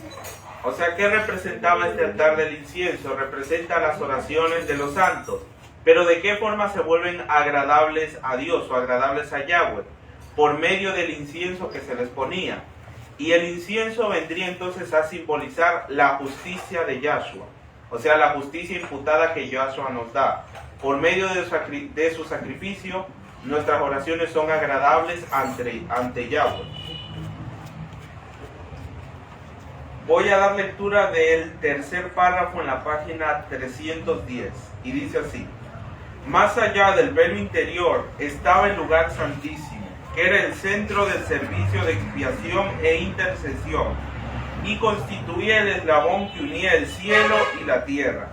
O sea, ¿qué representaba este altar del incienso? Representa las oraciones de los santos. Pero ¿de qué forma se vuelven agradables a Dios o agradables a Yahweh? Por medio del incienso que se les ponía. Y el incienso vendría entonces a simbolizar la justicia de Yahshua. O sea, la justicia imputada que Yahshua nos da. Por medio de su sacrificio, nuestras oraciones son agradables ante Yahweh. Voy a dar lectura del tercer párrafo en la página 310 y dice así: más allá del velo interior estaba el lugar santísimo, que era el centro del servicio de expiación e intercesión y constituía el eslabón que unía el cielo y la tierra.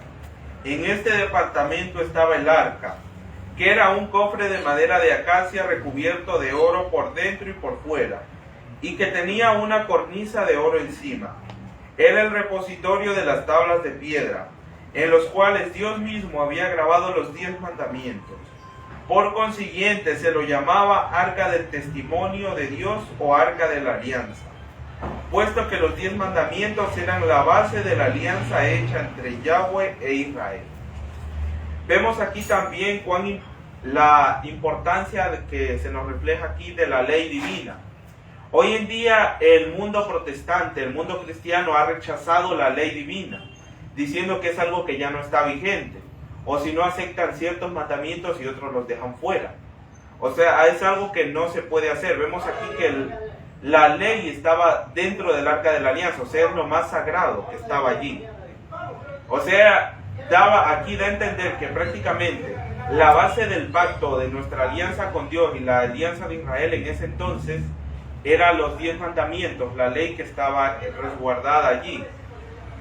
En este departamento estaba el arca, que era un cofre de madera de acacia recubierto de oro por dentro y por fuera, y que tenía una cornisa de oro encima. Era el repositorio de las tablas de piedra, en los cuales Dios mismo había grabado los 10 mandamientos. Por consiguiente, se lo llamaba Arca del Testimonio de Dios o Arca de la Alianza, puesto que los 10 mandamientos eran la base de la alianza hecha entre Yahweh e Israel. Vemos aquí también la importancia que se nos refleja aquí de la ley divina. Hoy en día el mundo protestante, el mundo cristiano ha rechazado la ley divina, diciendo que es algo que ya no está vigente, o si no aceptan ciertos mandamientos y otros los dejan fuera. O sea, es algo que no se puede hacer. Vemos aquí que la ley estaba dentro del Arca de la Alianza, o sea, es lo más sagrado que estaba allí. O sea, aquí da a entender que prácticamente la base del pacto de nuestra alianza con Dios y la alianza de Israel en ese entonces eran los 10 mandamientos, la ley que estaba resguardada allí.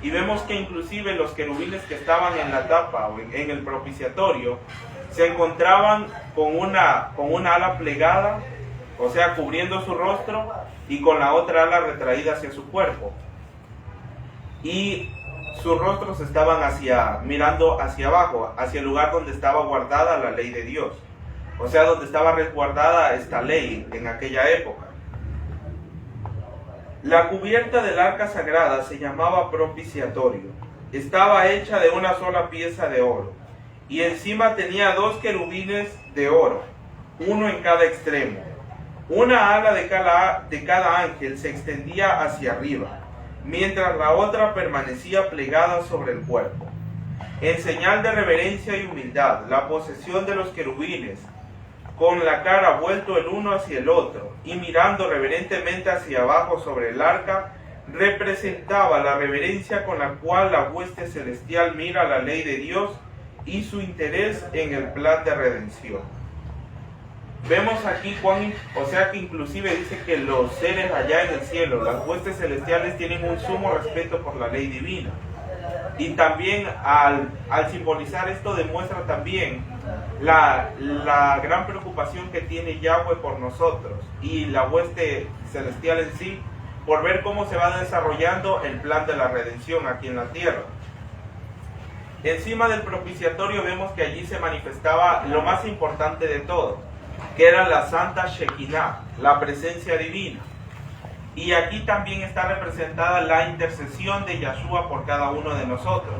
Y vemos que inclusive los querubines que estaban en la tapa o en el propiciatorio se encontraban con una ala plegada, o sea, cubriendo su rostro, y con la otra ala retraída hacia su cuerpo. Y sus rostros estaban mirando hacia abajo, hacia el lugar donde estaba guardada la ley de Dios. O sea, donde estaba resguardada esta ley en aquella época. La cubierta del arca sagrada se llamaba propiciatorio. Estaba hecha de una sola pieza de oro, y encima tenía 2 querubines de oro, uno en cada extremo. Una ala de cada ángel se extendía hacia arriba, mientras la otra permanecía plegada sobre el cuerpo. En señal de reverencia y humildad, la posesión de los querubines, con la cara vuelto el uno hacia el otro y mirando reverentemente hacia abajo sobre el arca, representaba la reverencia con la cual la hueste celestial mira la ley de Dios y su interés en el plan de redención. Vemos aquí, que inclusive dice que los seres allá en el cielo, las huestes celestiales, tienen un sumo respeto por la ley divina. Y también al simbolizar esto demuestra también la gran preocupación que tiene Yahweh por nosotros y la hueste celestial en sí, por ver cómo se va desarrollando el plan de la redención aquí en la tierra. Encima del propiciatorio vemos que allí se manifestaba lo más importante de todo, que era la Santa Shekinah, la presencia divina. Y aquí también está representada la intercesión de Yahshua por cada uno de nosotros.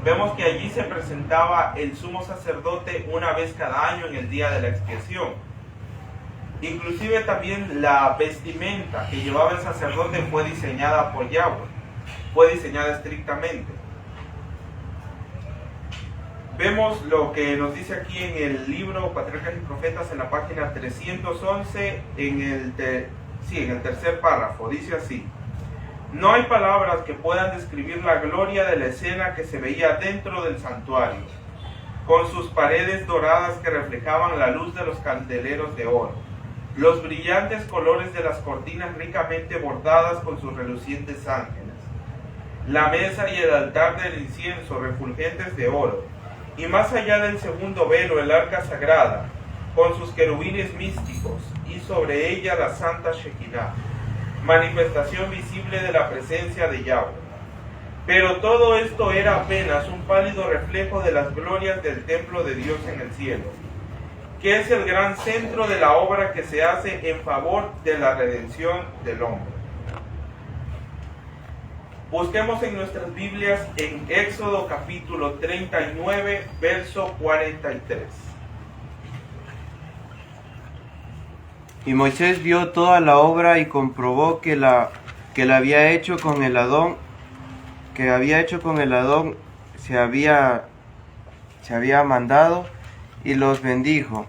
Vemos que allí se presentaba el sumo sacerdote una vez cada año en el día de la expiación. Inclusive también la vestimenta que llevaba el sacerdote fue diseñada por Yahweh, fue diseñada estrictamente. Vemos lo que nos dice aquí en el libro Patriarcas y Profetas en la página 311, en el tercer párrafo. Dice así: no hay palabras que puedan describir la gloria de la escena que se veía dentro del santuario, con sus paredes doradas que reflejaban la luz de los candeleros de oro, los brillantes colores de las cortinas ricamente bordadas con sus relucientes ángeles, la mesa y el altar del incienso refulgentes de oro, y más allá del segundo velo el arca sagrada, con sus querubines místicos, y sobre ella la Santa Shekinah, manifestación visible de la presencia de Yahweh. Pero todo esto era apenas un pálido reflejo de las glorias del templo de Dios en el cielo, que es el gran centro de la obra que se hace en favor de la redención del hombre. Busquemos en nuestras Biblias en Éxodo capítulo 39, verso 43. Y Moisés vio toda la obra y comprobó que la había hecho con el Adón, se había mandado, y los bendijo.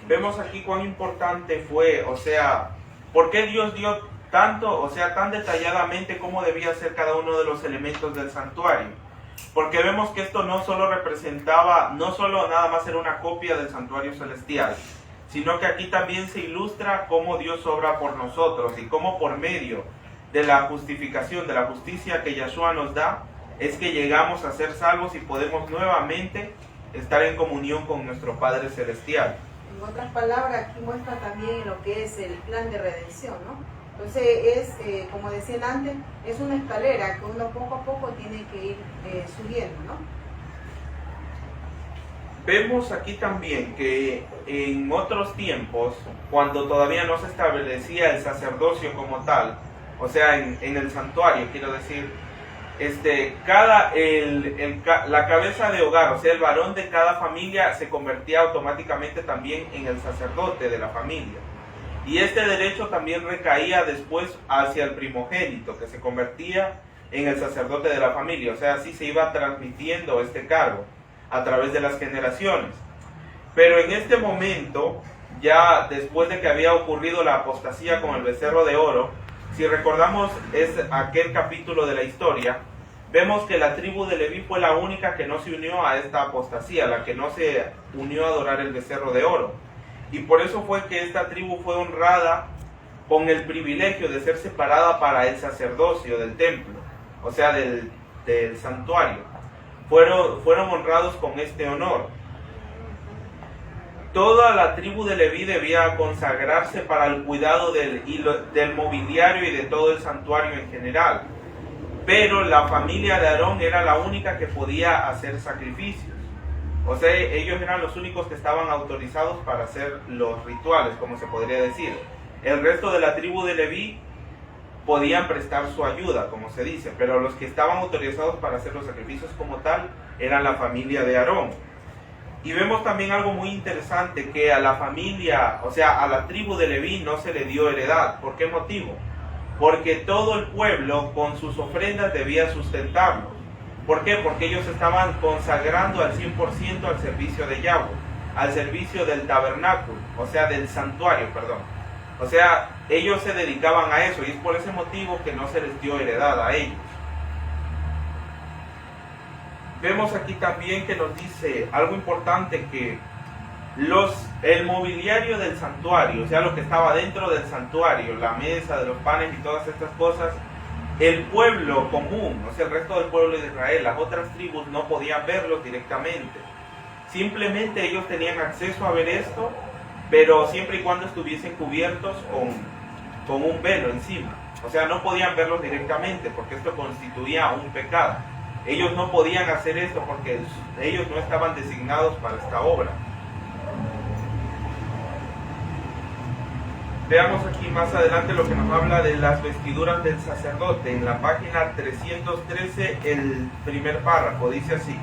Vemos aquí cuán importante fue, por qué Dios dio tanto, tan detalladamente cómo debía ser cada uno de los elementos del santuario. Porque vemos que esto no solo nada más era una copia del santuario celestial, sino que aquí también se ilustra cómo Dios obra por nosotros y cómo por medio de la justificación, de la justicia que Yahshua nos da, es que llegamos a ser salvos y podemos nuevamente estar en comunión con nuestro Padre Celestial. En otras palabras, aquí muestra también lo que es el plan de redención, ¿no? Entonces como decían antes, es una escalera que uno poco a poco tiene que ir subiendo, ¿no? Vemos aquí también que en otros tiempos, cuando todavía no se establecía el sacerdocio como tal, en el santuario, quiero decir, la cabeza de hogar, el varón de cada familia se convertía automáticamente también en el sacerdote de la familia. Y este derecho también recaía después hacia el primogénito, que se convertía en el sacerdote de la familia. Así se iba transmitiendo este cargo a través de las generaciones. Pero en este momento, ya después de que había ocurrido la apostasía con el becerro de oro, si recordamos aquel capítulo de la historia, vemos que la tribu de Leví fue la única que no se unió a esta apostasía, la que no se unió a adorar el becerro de oro. Y por eso fue que esta tribu fue honrada con el privilegio de ser separada para el sacerdocio del templo, del santuario. fueron honrados con este honor. Toda la tribu de Leví debía consagrarse para el cuidado del mobiliario y de todo el santuario en general. Pero la familia de Aarón era la única que podía hacer sacrificios. O sea, ellos eran los únicos que estaban autorizados para hacer los rituales, como se podría decir. El resto de la tribu de Leví podían prestar su ayuda, como se dice, pero los que estaban autorizados para hacer los sacrificios como tal eran la familia de Aarón. Y vemos también algo muy interesante, que a la familia, o sea, a la tribu de Leví no se le dio heredad. ¿Por qué motivo? Porque todo el pueblo con sus ofrendas debía sustentarlo. ¿Por qué? Porque ellos estaban consagrando al 100% al servicio de Yahweh, al servicio del tabernáculo, o sea, del santuario, perdón. O sea, ellos se dedicaban a eso y es por ese motivo que no se les dio heredad a ellos. Vemos aquí también que nos dice algo importante, que el mobiliario del santuario, o sea, lo que estaba dentro del santuario, la mesa de los panes y todas estas cosas, el pueblo común, o sea, el resto del pueblo de Israel, las otras tribus no podían verlos directamente. Simplemente ellos tenían acceso a ver esto, pero siempre y cuando estuviesen cubiertos con un velo encima. O sea, no podían verlos directamente porque esto constituía un pecado. Ellos no podían hacer esto porque ellos no estaban designados para esta obra. Veamos aquí más adelante lo que nos habla de las vestiduras del sacerdote. En la página 313, el primer párrafo, dice así: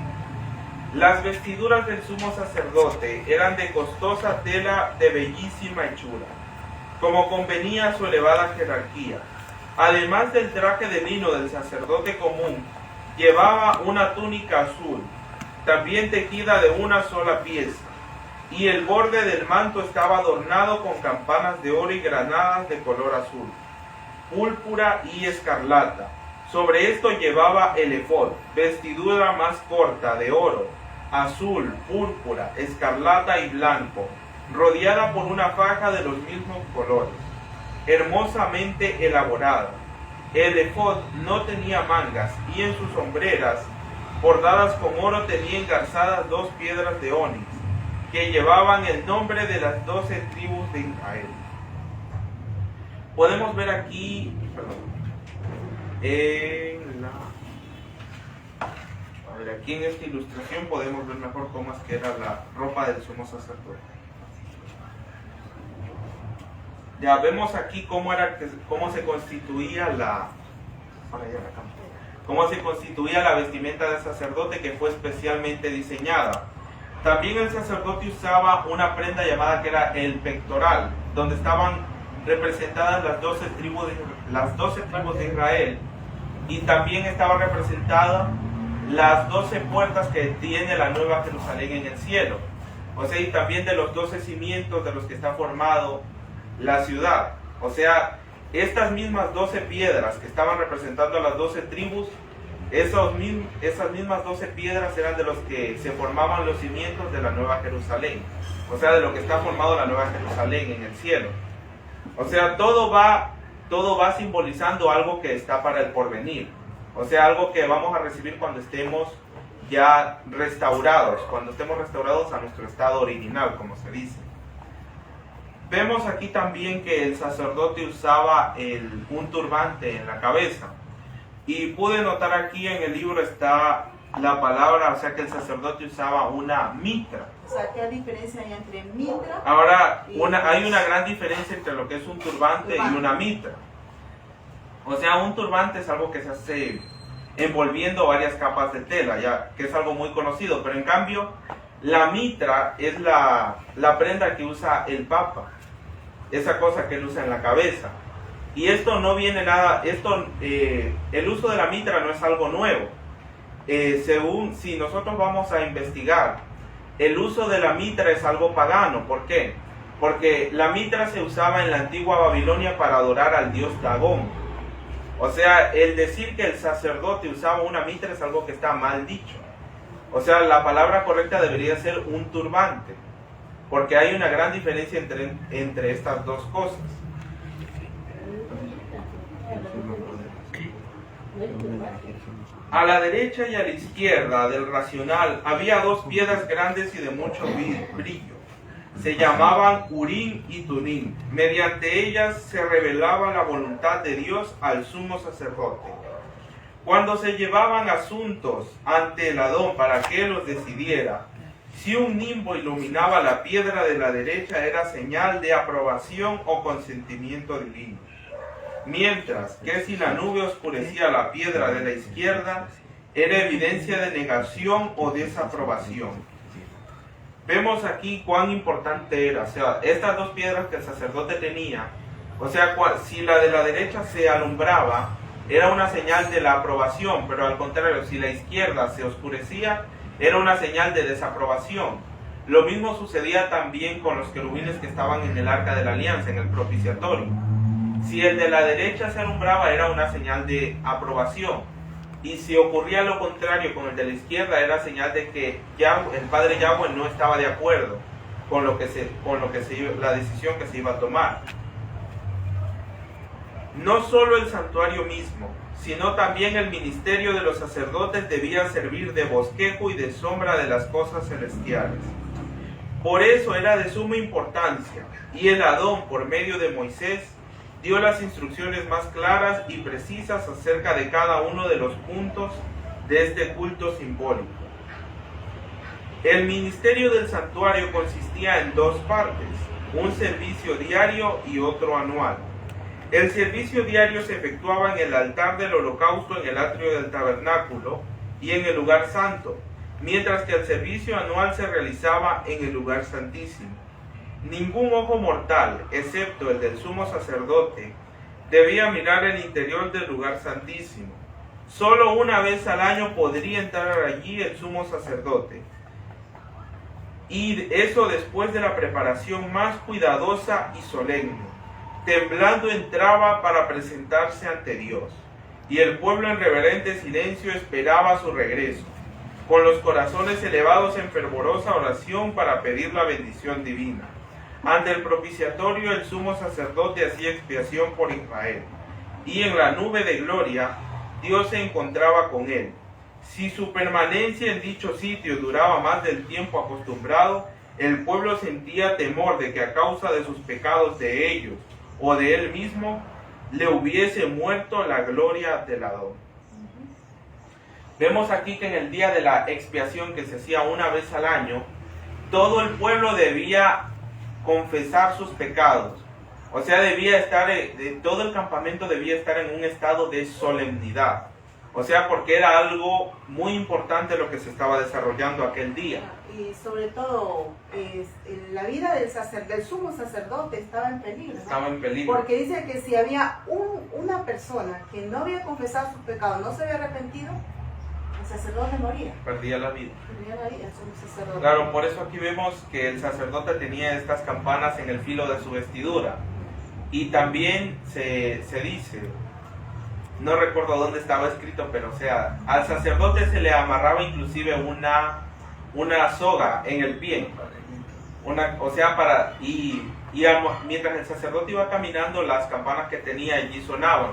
las vestiduras del sumo sacerdote eran de costosa tela de bellísima hechura, como convenía a su elevada jerarquía. Además del traje de lino del sacerdote común, llevaba una túnica azul, también tejida de una sola pieza, y el borde del manto estaba adornado con campanas de oro y granadas de color azul, púrpura y escarlata. Sobre esto llevaba el efod, vestidura más corta de oro, azul, púrpura, escarlata y blanco, rodeada por una faja de los mismos colores, hermosamente elaborada. El efod no tenía mangas y en sus hombreras, bordadas con oro, tenía engarzadas 2 piedras de onix, que llevaban el nombre de las 12 tribus de Israel. Podemos ver aquí, aquí en esta ilustración podemos ver mejor cómo es que era la ropa del sumo sacerdote. Ya vemos aquí cómo se constituía la vestimenta del sacerdote, que fue especialmente diseñada. También el sacerdote usaba una prenda llamada que era el pectoral, donde estaban representadas las 12 tribus de Israel, y también estaba representada las 12 puertas que tiene la Nueva Jerusalén en el cielo, o sea, y también de los 12 cimientos de los que está formado la ciudad. O sea, estas mismas 12 piedras que estaban representando a las 12 tribus, esas mismas 12 piedras eran de los que se formaban los cimientos de la Nueva Jerusalén, o sea, de lo que está formado la Nueva Jerusalén en el cielo. O sea, todo va simbolizando algo que está para el porvenir, o sea, algo que vamos a recibir cuando estemos ya restaurados, cuando estemos restaurados a nuestro estado original, como se dice. Vemos aquí también que el sacerdote usaba un turbante en la cabeza. Y pude notar aquí en el libro está la palabra, o sea que el sacerdote usaba una mitra. O sea, ¿qué diferencia hay entre mitra? Ahora, hay una gran diferencia entre lo que es un turbante y una mitra. O sea, un turbante es algo que se hace envolviendo varias capas de tela, ya que es algo muy conocido. Pero en cambio, la mitra es la prenda que usa el Papa, esa cosa que él usa en la cabeza. Y esto no viene nada, el uso de la mitra no es algo nuevo. Si nosotros vamos a investigar, el uso de la mitra es algo pagano. ¿Por qué? Porque la mitra se usaba en la antigua Babilonia para adorar al dios Dagón. O sea, el decir que el sacerdote usaba una mitra es algo que está mal dicho. O sea, la palabra correcta debería ser un turbante, porque hay una gran diferencia entre estas dos cosas. A la derecha y a la izquierda del racional había dos piedras grandes y de mucho brillo. Se llamaban Urim y Tumim. Mediante ellas se revelaba la voluntad de Dios al sumo sacerdote. Cuando se llevaban asuntos ante el Adón para que él los decidiera, si un nimbo iluminaba la piedra de la derecha era señal de aprobación o consentimiento divino. Mientras que si la nube oscurecía la piedra de la izquierda, era evidencia de negación o desaprobación. Vemos aquí cuán importante era, o sea, estas dos piedras que el sacerdote tenía, o sea, si la de la derecha se alumbraba, era una señal de la aprobación, pero al contrario, si la izquierda se oscurecía, era una señal de desaprobación. Lo mismo sucedía también con los querubines que estaban en el arca de la alianza, en el propiciatorio. Si el de la derecha se alumbraba, era una señal de aprobación. Y si ocurría lo contrario con el de la izquierda, era señal de que el Padre Yahweh no estaba de acuerdo con la decisión que se iba a tomar. No solo el santuario mismo, sino también el ministerio de los sacerdotes debía servir de bosquejo y de sombra de las cosas celestiales. Por eso era de suma importancia, y el Adón, por medio de Moisés, dio las instrucciones más claras y precisas acerca de cada uno de los puntos de este culto simbólico. El ministerio del santuario consistía en dos partes, un servicio diario y otro anual. El servicio diario se efectuaba en el altar del holocausto en el atrio del tabernáculo y en el lugar santo, mientras que el servicio anual se realizaba en el lugar santísimo. Ningún ojo mortal, excepto el del sumo sacerdote, debía mirar el interior del lugar santísimo. Solo una vez al año podría entrar allí el sumo sacerdote, y eso después de la preparación más cuidadosa y solemne. Temblando entraba para presentarse ante Dios, y el pueblo en reverente silencio esperaba su regreso, con los corazones elevados en fervorosa oración para pedir la bendición divina. Ante el propiciatorio el sumo sacerdote hacía expiación por Israel, y en la nube de gloria Dios se encontraba con él. Si su permanencia en dicho sitio duraba más del tiempo acostumbrado, el pueblo sentía temor de que a causa de sus pecados de ellos o de él mismo, le hubiese muerto la gloria del Adón. Vemos aquí que en el día de la expiación, que se hacía una vez al año, todo el pueblo debía confesar sus pecados. O sea, todo el campamento debía estar en un estado de solemnidad. O sea, porque era algo muy importante lo que se estaba desarrollando aquel día. Y sobre todo, la vida del sumo sacerdote estaba en peligro. Estaba en peligro. Porque dice que si había una persona que no había confesado sus pecados, no se había arrepentido, el sacerdote moría. Perdía la vida. Perdía la vida el sumo sacerdote. Claro, por eso aquí vemos que el sacerdote tenía estas campanas en el filo de su vestidura. Y también se dice, no recuerdo dónde estaba escrito, pero o sea, al sacerdote se le amarraba inclusive una soga en el pie. Mientras el sacerdote iba caminando, las campanas que tenía allí sonaban.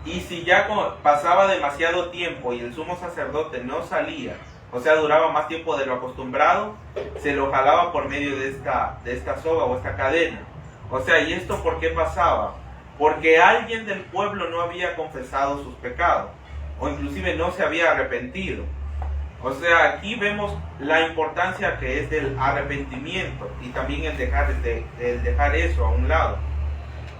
Y si ya pasaba demasiado tiempo y el sumo sacerdote no salía, o sea, duraba más tiempo de lo acostumbrado, se lo jalaba por medio de esta soga o esta cadena. O sea, ¿y esto por qué pasaba? Porque alguien del pueblo no había confesado sus pecados, o inclusive no se había arrepentido. O sea, aquí vemos la importancia que es del arrepentimiento y también el dejar eso a un lado.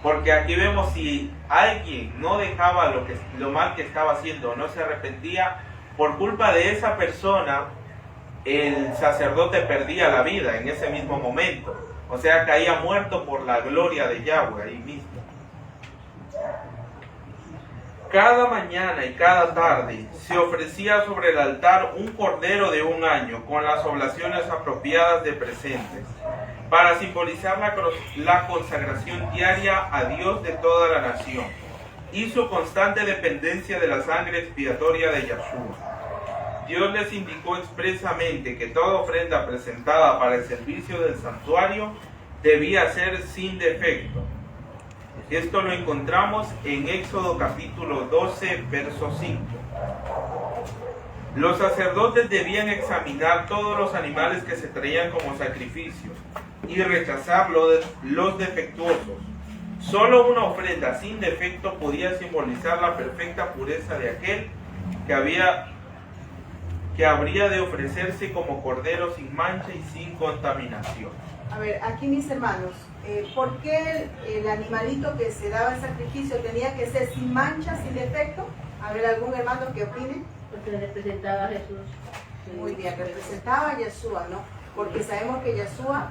Porque aquí vemos si alguien no dejaba lo mal que estaba haciendo, no se arrepentía, por culpa de esa persona, el sacerdote perdía la vida en ese mismo momento. O sea, caía muerto por la gloria de Yahweh ahí mismo. Cada mañana y cada tarde se ofrecía sobre el altar un cordero de 1 año con las oblaciones apropiadas de presentes, para simbolizar la consagración diaria a Dios de toda la nación y su constante dependencia de la sangre expiatoria de Yahshua. Dios les indicó expresamente que toda ofrenda presentada para el servicio del santuario debía ser sin defecto. Esto lo encontramos en Éxodo capítulo 12, verso 5. Los sacerdotes debían examinar todos los animales que se traían como sacrificio y rechazar los defectuosos. Solo una ofrenda sin defecto podía simbolizar la perfecta pureza de aquel que habría de ofrecerse como cordero sin mancha y sin contaminación. A ver, aquí mis hermanos, ¿por qué el animalito que se daba en sacrificio tenía que ser sin mancha, sin defecto? A ver, ¿algún hermano que opine? Porque representaba a Jesús. Muy bien, representaba a Yeshua, ¿no? Porque sabemos que Yeshua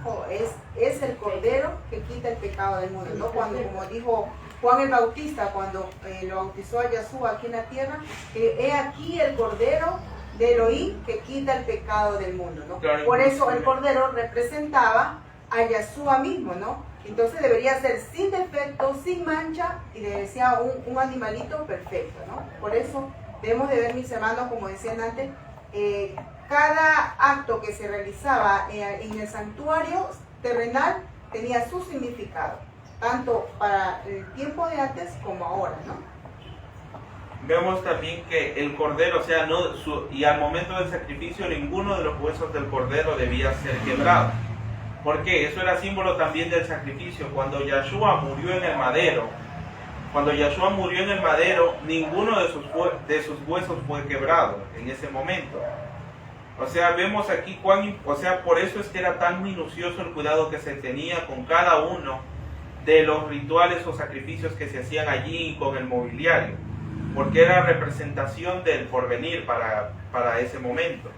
es el cordero que quita el pecado del mundo, ¿no? Cuando, como dijo Juan el Bautista, cuando lo bautizó a Yeshua aquí en la tierra, he aquí el cordero de Elohim que quita el pecado del mundo, ¿no? Claro, por eso el cordero representaba a Yeshua mismo, ¿no? Entonces debería ser sin defecto, sin mancha, y le decía un animalito perfecto, ¿no? Por eso debemos de ver, mis hermanos, como decían antes, cada acto que se realizaba en el santuario terrenal tenía su significado, tanto para el tiempo de antes como ahora, ¿no? Vemos también que el cordero, o sea, y al momento del sacrificio, ninguno de los huesos del cordero debía ser quebrado. ¿Por qué? Eso era símbolo también del sacrificio. Cuando Yeshua murió en el madero, ninguno de sus huesos fue quebrado en ese momento. O sea, vemos aquí por eso es que era tan minucioso el cuidado que se tenía con cada uno de los rituales o sacrificios que se hacían allí con el mobiliario, porque era representación del porvenir para ese momento.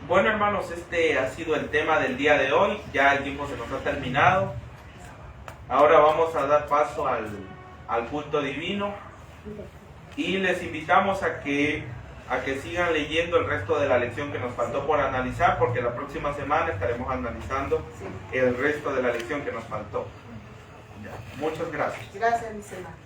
Bueno, hermanos, este ha sido el tema del día de hoy. Ya el tiempo se nos ha terminado. Ahora vamos a dar paso al culto divino y les invitamos a que sigan leyendo el resto de la lección que nos faltó por analizar, porque la próxima semana estaremos analizando el resto de la lección que nos faltó. Muchas gracias. Gracias, mis hermanos.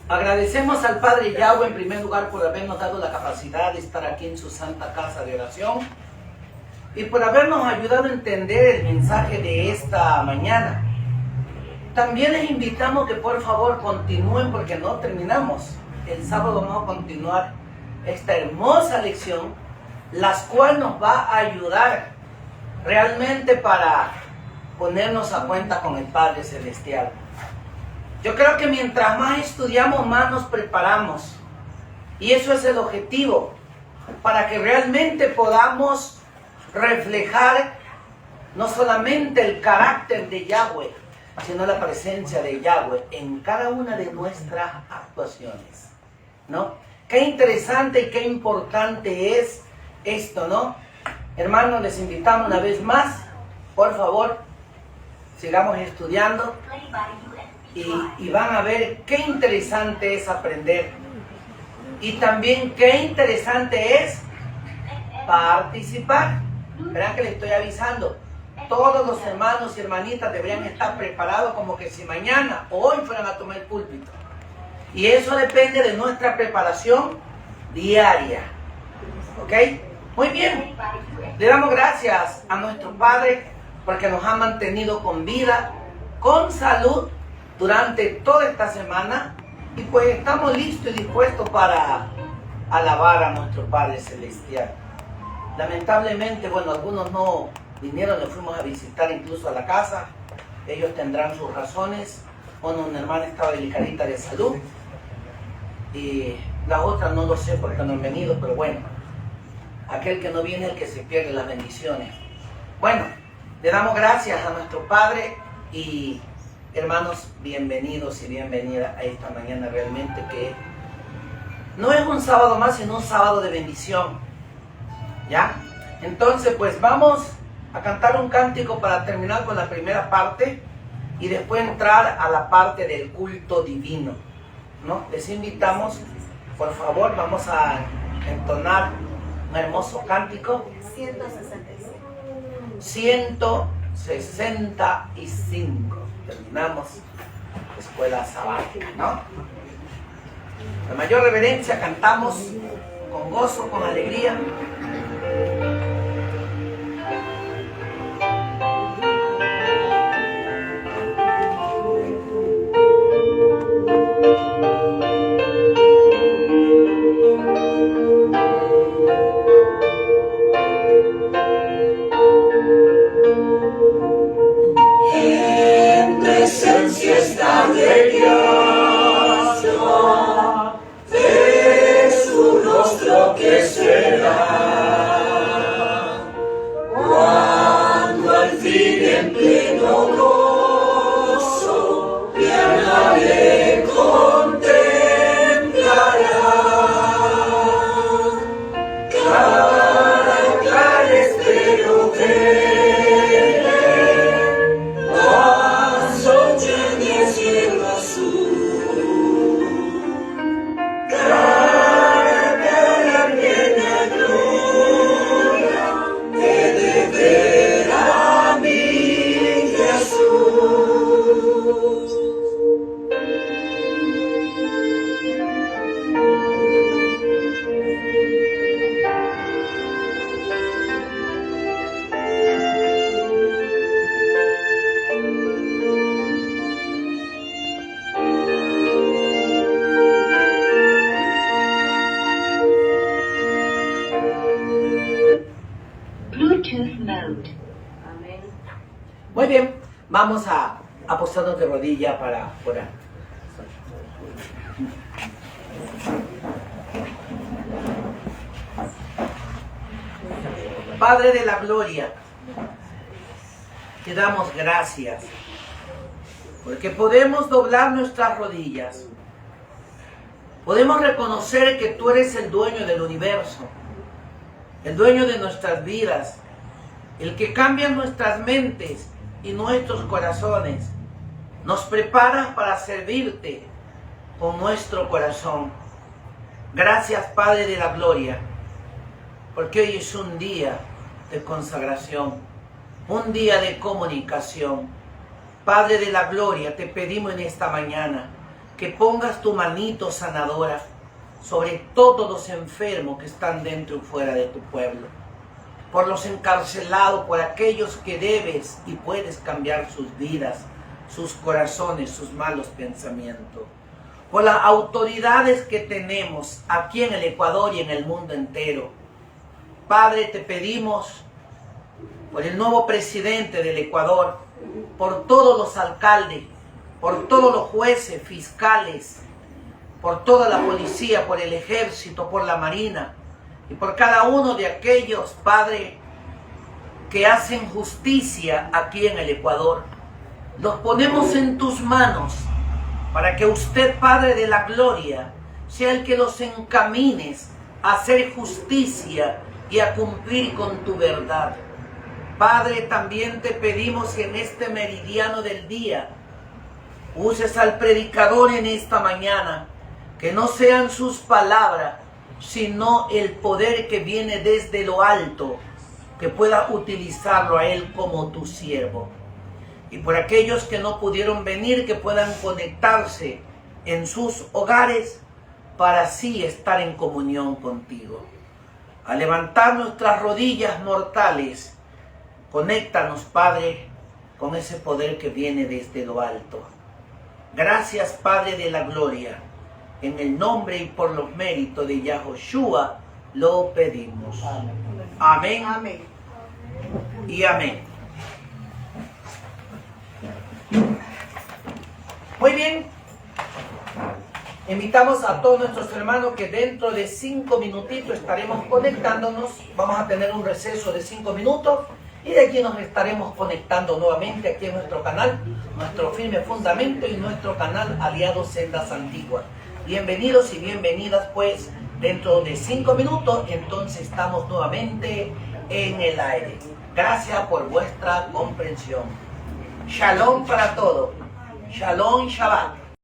Agradecemos al Padre Yahweh en primer lugar por habernos dado la capacidad de estar aquí en su santa casa de oración y por habernos ayudado a entender el mensaje de esta mañana. También les invitamos que por favor continúen, porque no terminamos. El sábado vamos a continuar esta hermosa lección, la cual nos va a ayudar realmente para ponernos a cuenta con el Padre Celestial. Yo creo que mientras más estudiamos, más nos preparamos. Y eso es el objetivo, para que realmente podamos reflejar no solamente el carácter de Yahweh, sino la presencia de Yahweh en cada una de nuestras actuaciones, ¿no? Qué interesante y qué importante es esto, ¿no? Hermanos, les invitamos una vez más, por favor, sigamos estudiando. Y van a ver qué interesante es aprender. Y también qué interesante es participar. Verán que les estoy avisando. Todos los hermanos y hermanitas deberían estar preparados como que si mañana o hoy fueran a tomar el púlpito. Y eso depende de nuestra preparación diaria. ¿Ok? Muy bien. Le damos gracias a nuestro Padre porque nos ha mantenido con vida, con salud, durante toda esta semana, y pues estamos listos y dispuestos para alabar a nuestro Padre Celestial. Lamentablemente, bueno, algunos no vinieron, les fuimos a visitar incluso a la casa, ellos tendrán sus razones. Bueno, una hermana estaba delicadita de salud, y la otra no lo sé porque no han venido, pero bueno, aquel que no viene es el que se pierde las bendiciones. Bueno, le damos gracias a nuestro Padre y hermanos, bienvenidos y bienvenidas a esta mañana realmente que no es un sábado más, sino un sábado de bendición. ¿Ya? Entonces, pues vamos a cantar un cántico para terminar con la primera parte y después entrar a la parte del culto divino, ¿no? Les invitamos, por favor, vamos a entonar un hermoso cántico. 165. Terminamos escuela sabática, ¿no? La mayor reverencia cantamos con gozo, con alegría. Vamos a postrarnos de rodilla para orar. Padre de la gloria, te damos gracias porque podemos doblar nuestras rodillas. Podemos reconocer que tú eres el dueño del universo, el dueño de nuestras vidas, el que cambia nuestras mentes y nuestros corazones. Nos preparas para servirte con nuestro corazón. Gracias, Padre de la gloria, porque hoy es un día de consagración, un día de comunicación. Padre de la gloria, te pedimos en esta mañana que pongas tu manito sanadora sobre todos los enfermos que están dentro y fuera de tu pueblo, por los encarcelados, por aquellos que debes y puedes cambiar sus vidas, sus corazones, sus malos pensamientos, por las autoridades que tenemos aquí en el Ecuador y en el mundo entero. Padre, te pedimos por el nuevo presidente del Ecuador, por todos los alcaldes, por todos los jueces, fiscales, por toda la policía, por el ejército, por la marina y por cada uno de aquellos, Padre, que hacen justicia aquí en el Ecuador. Los ponemos en tus manos para que usted, Padre de la gloria, sea el que los encamines a hacer justicia y a cumplir con tu verdad. Padre, también te pedimos que en este meridiano del día uses al predicador en esta mañana, que no sean sus palabras, sino el poder que viene desde lo alto, que pueda utilizarlo a él como tu siervo. Y por aquellos que no pudieron venir, que puedan conectarse en sus hogares para así estar en comunión contigo. Al levantar nuestras rodillas mortales, conéctanos, Padre, con ese poder que viene desde lo alto. Gracias, Padre de la gloria. En el nombre y por los méritos de Yahoshua lo pedimos. Amén. Amén. Y amén. Muy bien. Invitamos a todos nuestros hermanos que dentro de 5 minutitos estaremos conectándonos. Vamos a tener un receso de 5 minutos y de aquí nos estaremos conectando nuevamente aquí en nuestro canal, nuestro firme fundamento y nuestro canal Aliados Sendas Antiguas. Bienvenidos y bienvenidas, pues dentro de 5 minutos entonces estamos nuevamente en el aire. Gracias por vuestra comprensión. Shalom para todos. Shalom, Shabbat.